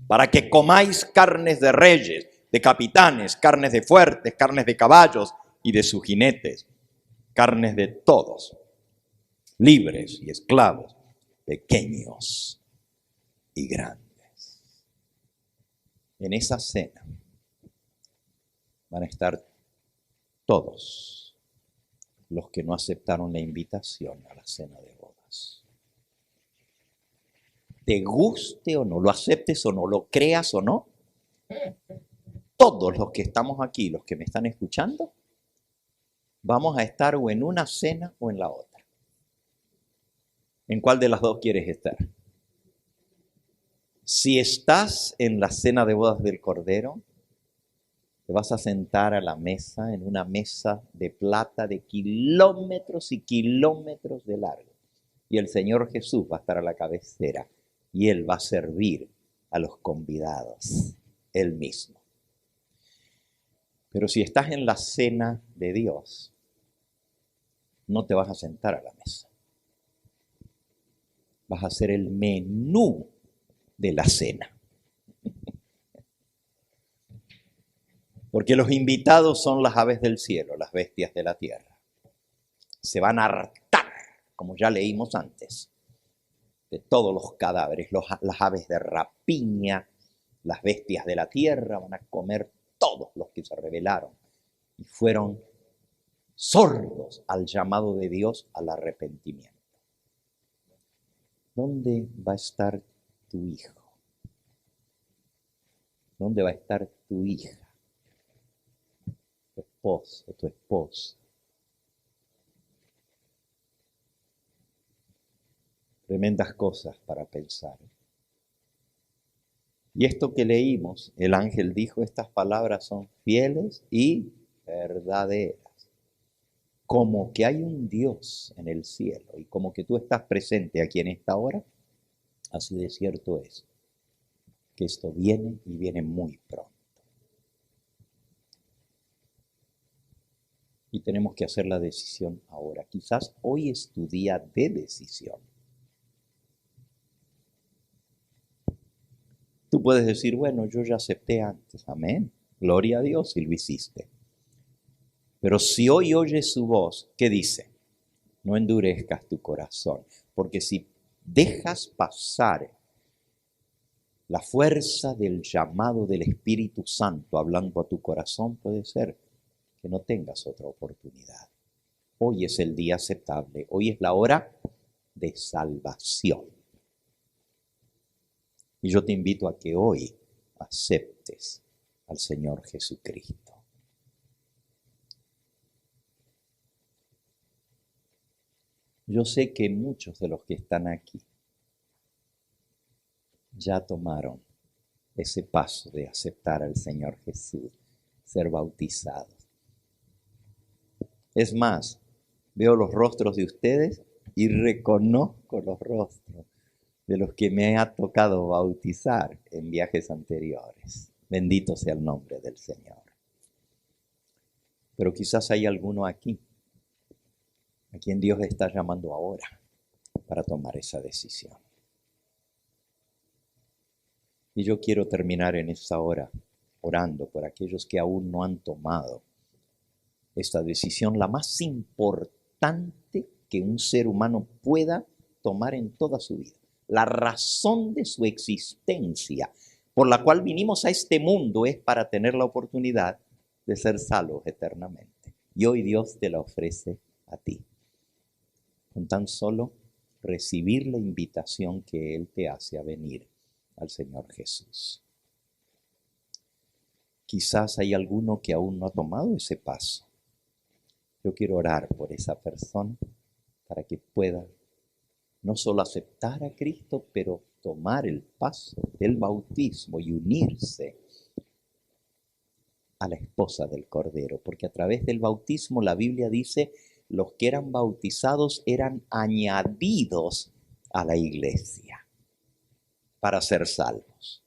B: para que comáis carnes de reyes, de capitanes, carnes de fuertes, carnes de caballos y de sus jinetes, carnes de todos, libres y esclavos, pequeños y grandes. En esa cena van a estar todos los que no aceptaron la invitación a la cena de bodas. Te guste o no, lo aceptes o no, lo creas o no, todos los que estamos aquí, los que me están escuchando, vamos a estar o en una cena o en la otra. ¿En cuál de las dos quieres estar? Si estás en la cena de bodas del Cordero, te vas a sentar a la mesa, en una mesa de plata de kilómetros y kilómetros de largo. Y el Señor Jesús va a estar a la cabecera y Él va a servir a los convidados, Él mismo. Pero si estás en la cena de Dios, no te vas a sentar a la mesa. Vas a hacer el menú de la cena. Porque los invitados son las aves del cielo, las bestias de la tierra. Se van a hartar, como ya leímos antes, de todos los cadáveres. Las aves de rapiña, las bestias de la tierra van a comer todos los que se rebelaron y fueron sordos al llamado de Dios al arrepentimiento. ¿Dónde va a estar tu hijo? ¿Dónde va a estar tu hija? Tu esposo, tu esposa. Tremendas cosas para pensar. Y esto que leímos, el ángel dijo, estas palabras son fieles y verdaderas. Como que hay un Dios en el cielo y como que tú estás presente aquí en esta hora, así de cierto es que esto viene y viene muy pronto. Y tenemos que hacer la decisión ahora. Quizás hoy es tu día de decisión. Tú puedes decir, bueno, yo ya acepté antes, amén. Gloria a Dios si lo hiciste. Pero si hoy oyes su voz, ¿qué dice? No endurezcas tu corazón, porque si dejas pasar la fuerza del llamado del Espíritu Santo hablando a tu corazón, puede ser que no tengas otra oportunidad. Hoy es el día aceptable, hoy es la hora de salvación. Y yo te invito a que hoy aceptes al Señor Jesucristo. Yo sé que muchos de los que están aquí ya tomaron ese paso de aceptar al Señor Jesús, ser bautizados. Es más, veo los rostros de ustedes y reconozco los rostros de los que me ha tocado bautizar en viajes anteriores. Bendito sea el nombre del Señor. Pero quizás hay alguno aquí a quien Dios está llamando ahora para tomar esa decisión. Y yo quiero terminar en esta hora orando por aquellos que aún no han tomado esta decisión, la más importante que un ser humano pueda tomar en toda su vida. La razón de su existencia, por la cual vinimos a este mundo, es para tener la oportunidad de ser salvos eternamente. Y hoy Dios te la ofrece a ti, con tan solo recibir la invitación que Él te hace a venir al Señor Jesús. Quizás hay alguno que aún no ha tomado ese paso. Yo quiero orar por esa persona para que pueda no solo aceptar a Cristo, pero tomar el paso del bautismo y unirse a la esposa del Cordero. Porque a través del bautismo la Biblia dice, los que eran bautizados eran añadidos a la iglesia para ser salvos.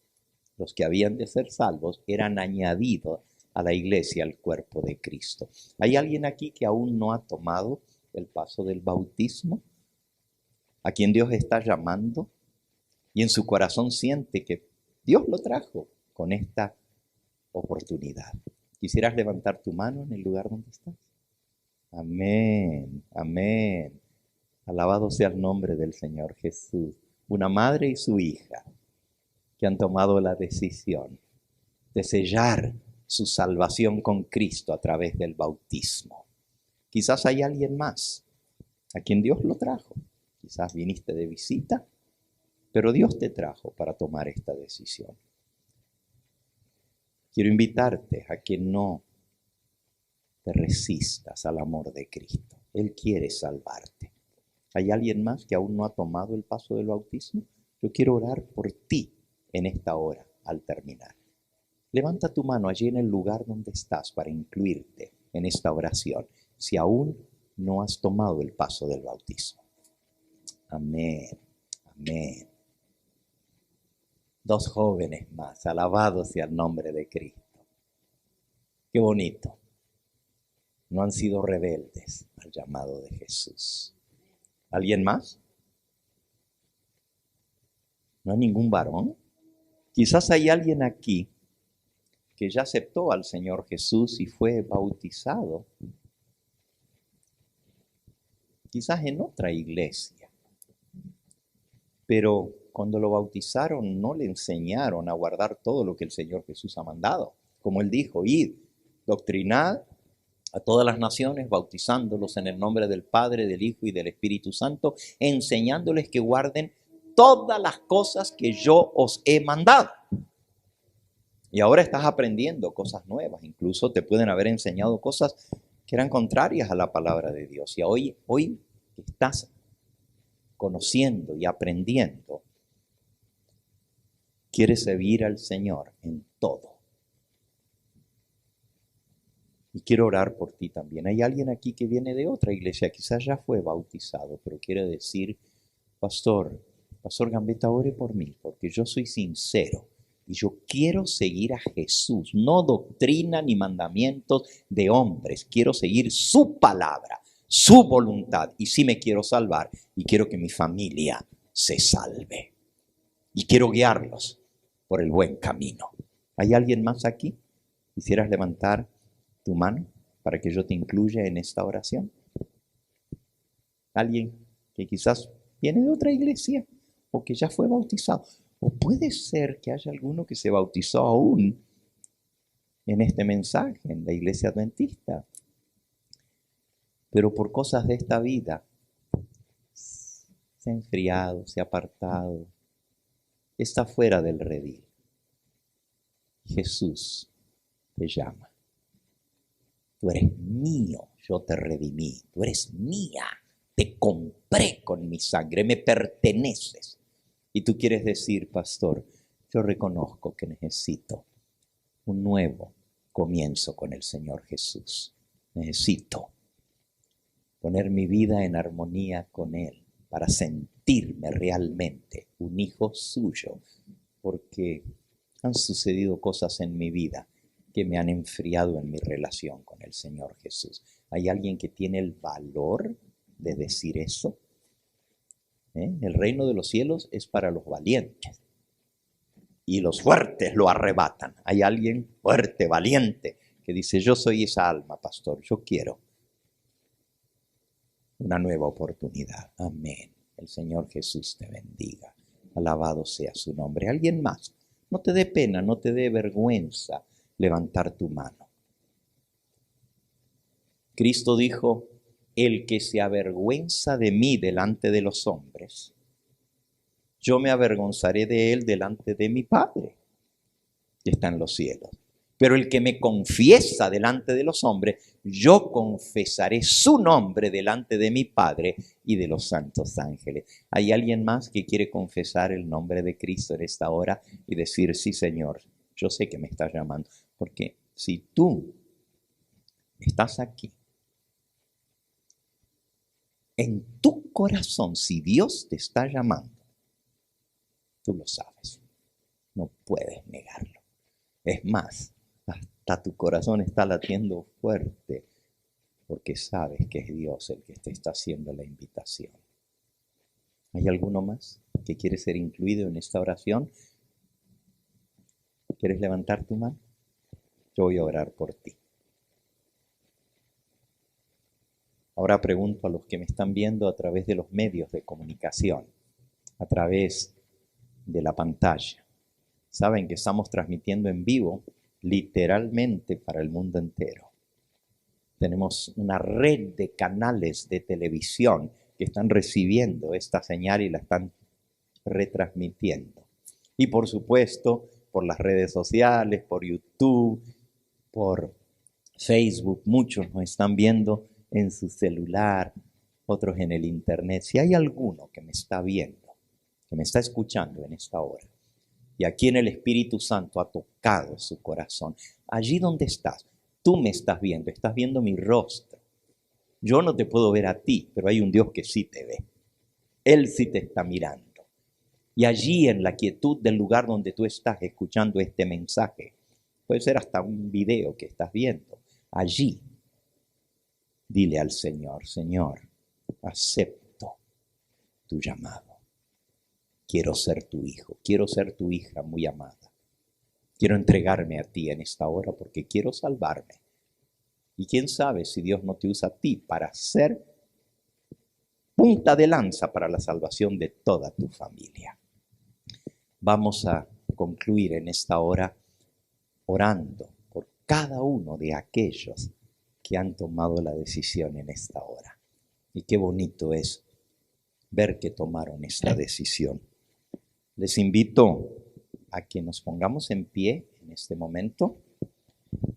B: Los que habían de ser salvos eran añadidos a la iglesia, al cuerpo de Cristo. ¿Hay alguien aquí que aún no ha tomado el paso del bautismo? ¿A quien Dios está llamando? Y en su corazón siente que Dios lo trajo con esta oportunidad. ¿Quisieras levantar tu mano en el lugar donde estás? Amén, amén. Alabado sea el nombre del Señor Jesús. Una madre y su hija que han tomado la decisión de sellar su salvación con Cristo a través del bautismo. Quizás hay alguien más a quien Dios lo trajo. Quizás viniste de visita, pero Dios te trajo para tomar esta decisión. Quiero invitarte a que no te resistas al amor de Cristo. Él quiere salvarte. ¿Hay alguien más que aún no ha tomado el paso del bautismo? Yo quiero orar por ti en esta hora al terminar. Levanta tu mano allí en el lugar donde estás para incluirte en esta oración, si aún no has tomado el paso del bautismo. Amén, amén. 2 jóvenes más, alabado sea el nombre de Cristo. Qué bonito. No han sido rebeldes al llamado de Jesús. ¿Alguien más? ¿No hay ningún varón? Quizás hay alguien aquí que ya aceptó al Señor Jesús y fue bautizado. Quizás en otra iglesia. Pero cuando lo bautizaron no le enseñaron a guardar todo lo que el Señor Jesús ha mandado. Como Él dijo, id, doctrinad a todas las naciones, bautizándolos en el nombre del Padre, del Hijo y del Espíritu Santo, enseñándoles que guarden todas las cosas que yo os he mandado. Y ahora estás aprendiendo cosas nuevas, incluso te pueden haber enseñado cosas que eran contrarias a la palabra de Dios. Y hoy estás conociendo y aprendiendo, quieres servir al Señor en todo. Y quiero orar por ti también. Hay alguien aquí que viene de otra iglesia, quizás ya fue bautizado, pero quiere decir, Pastor Gambetta, ore por mí, porque yo soy sincero y yo quiero seguir a Jesús, no doctrina ni mandamientos de hombres, quiero seguir su palabra, su voluntad, y sí me quiero salvar y quiero que mi familia se salve y quiero guiarlos por el buen camino. ¿Hay alguien más aquí? ¿Quisieras levantar tu mano? para que yo te incluya en esta oración? Alguien que quizás viene de otra iglesia o que ya fue bautizado. O puede ser que haya alguno que se bautizó aún en este mensaje, en la iglesia adventista. Pero por cosas de esta vida se ha enfriado, se ha apartado, está fuera del redil. Jesús te llama. Tú eres mío, yo te redimí. Tú eres mía, te compré con mi sangre, me perteneces. Y tú quieres decir, pastor, yo reconozco que necesito un nuevo comienzo con el Señor Jesús. Necesito poner mi vida en armonía con Él para sentirme realmente un hijo suyo, porque han sucedido cosas en mi vida que me han enfriado en mi relación con el Señor Jesús. ¿Hay alguien que tiene el valor de decir eso? El reino de los cielos es para los valientes y los fuertes lo arrebatan. Hay alguien fuerte, valiente, que dice, yo soy esa alma, pastor, yo quiero una nueva oportunidad. Amén. El Señor Jesús te bendiga. Alabado sea su nombre. ¿Alguien más? No te dé pena, no te dé vergüenza levantar tu mano. Cristo dijo, el que se avergüenza de mí delante de los hombres, yo me avergonzaré de él delante de mi Padre, que está en los cielos. Pero el que me confiesa delante de los hombres, yo confesaré su nombre delante de mi Padre y de los santos ángeles. ¿Hay alguien más que quiere confesar el nombre de Cristo en esta hora y decir, sí, Señor, yo sé que me estás llamando? Porque si tú estás aquí, en tu corazón, si Dios te está llamando, tú lo sabes, no puedes negarlo. Es más, hasta tu corazón está latiendo fuerte porque sabes que es Dios el que te está haciendo la invitación. ¿Hay alguno más que quiere ser incluido en esta oración? ¿Quieres levantar tu mano? Yo voy a orar por ti. Ahora pregunto a los que me están viendo a través de los medios de comunicación, a través de la pantalla. Saben que estamos transmitiendo en vivo, literalmente para el mundo entero. Tenemos una red de canales de televisión que están recibiendo esta señal y la están retransmitiendo. Y por supuesto, por las redes sociales, por YouTube, por Facebook, muchos nos están viendo en su celular, otros en el internet. Si hay alguno que me está viendo, que me está escuchando en esta hora, y aquí en el Espíritu Santo ha tocado su corazón, allí donde estás, tú me estás viendo mi rostro. Yo no te puedo ver a ti, pero hay un Dios que sí te ve. Él sí te está mirando. Y allí en la quietud del lugar donde tú estás escuchando este mensaje, puede ser hasta un video que estás viendo, allí, dile al Señor, Señor, acepto tu llamado. Quiero ser tu hijo, quiero ser tu hija muy amada. Quiero entregarme a ti en esta hora porque quiero salvarme. Y quién sabe si Dios no te usa a ti para ser punta de lanza para la salvación de toda tu familia. Vamos a concluir en esta hora orando por cada uno de aquellos que han tomado la decisión en esta hora. Y qué bonito es ver que tomaron esta decisión. Les invito a que nos pongamos en pie en este momento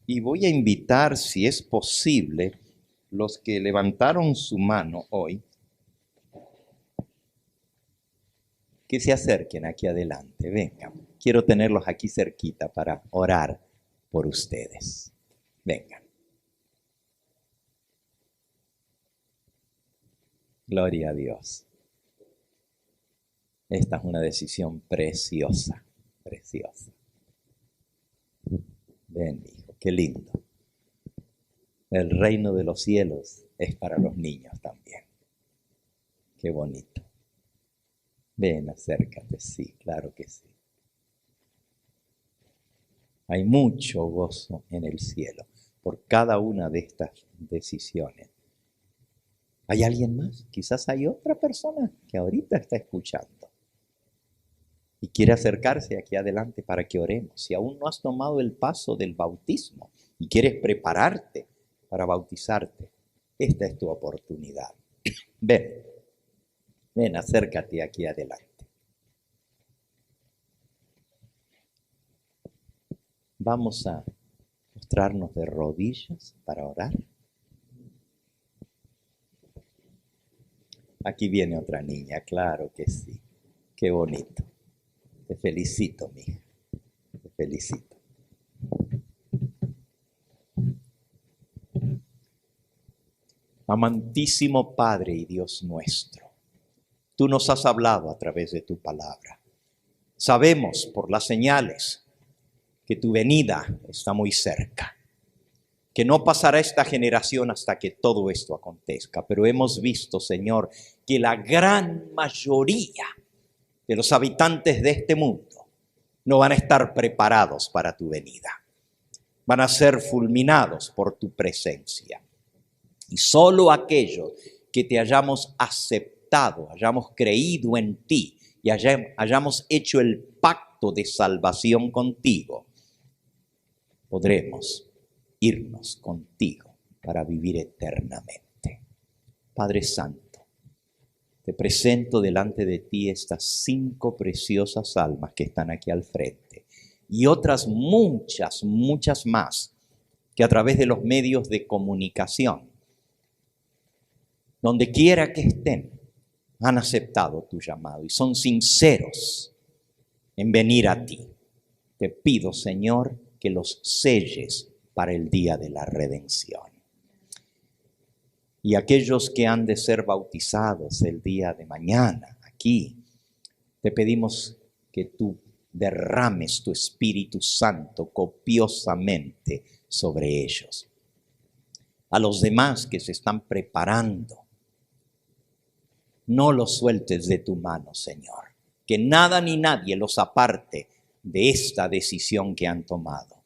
B: y voy a invitar, si es posible, los que levantaron su mano hoy, que se acerquen aquí adelante. Vengan, quiero tenerlos aquí cerquita para orar por ustedes. Vengan. Gloria a Dios. Esta es una decisión preciosa, preciosa. Ven, hijo, qué lindo. El reino de los cielos es para los niños también. Qué bonito. Ven, acércate, sí, claro que sí. Hay mucho gozo en el cielo. por cada una de estas decisiones. ¿Hay alguien más? Quizás hay otra persona que ahorita está escuchando y quiere acercarse aquí adelante para que oremos. Si aún no has tomado el paso del bautismo y quieres prepararte para bautizarte, esta es tu oportunidad. Ven, acércate aquí adelante. Vamos a postrarnos de rodillas para orar. Aquí viene otra niña, claro que sí. Qué bonito. Te felicito, mija. Te felicito. Amantísimo Padre y Dios nuestro, tú nos has hablado a través de tu palabra. Sabemos por las señales que tu venida está muy cerca, que no pasará esta generación hasta que todo esto acontezca. Pero hemos visto, Señor, que la gran mayoría de los habitantes de este mundo no van a estar preparados para tu venida. Van a ser fulminados por tu presencia. Y solo aquellos que te hayamos aceptado, hayamos creído en ti y hayamos hecho el pacto de salvación contigo, podremos irnos contigo para vivir eternamente. Padre Santo, te presento delante de ti estas 5 preciosas almas que están aquí al frente y otras muchas más que a través de los medios de comunicación, donde quiera que estén, han aceptado tu llamado y son sinceros en venir a ti. Te pido, Señor, que los selles para el día de la redención. Y aquellos que han de ser bautizados el día de mañana aquí, te pedimos que tú derrames tu Espíritu Santo copiosamente sobre ellos. A los demás que se están preparando, no los sueltes de tu mano, Señor. Que nada ni nadie los aparte de esta decisión que han tomado.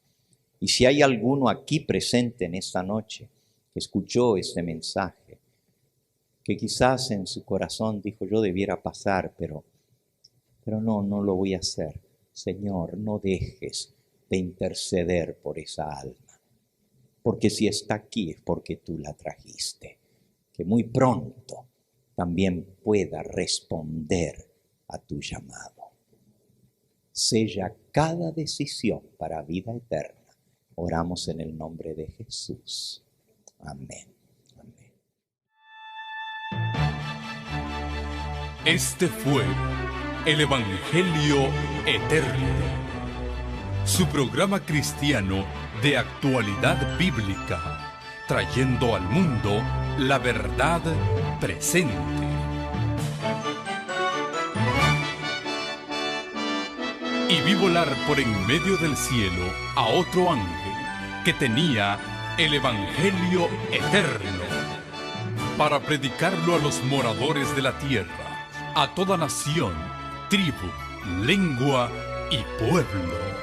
B: Y si hay alguno aquí presente en esta noche que escuchó este mensaje, que quizás en su corazón dijo, yo debiera pasar, pero no lo voy a hacer. Señor, no dejes de interceder por esa alma, porque si está aquí es porque tú la trajiste. Que muy pronto también pueda responder a tu llamado. Sella cada decisión para vida eterna. Oramos en el nombre de Jesús. Amén. Amén.
A: Este fue el Evangelio Eterno, su programa cristiano de actualidad bíblica, trayendo al mundo la verdad presente. Y vi volar por en medio del cielo a otro ángel que tenía el Evangelio Eterno para predicarlo a los moradores de la tierra, a toda nación, tribu, lengua y pueblo.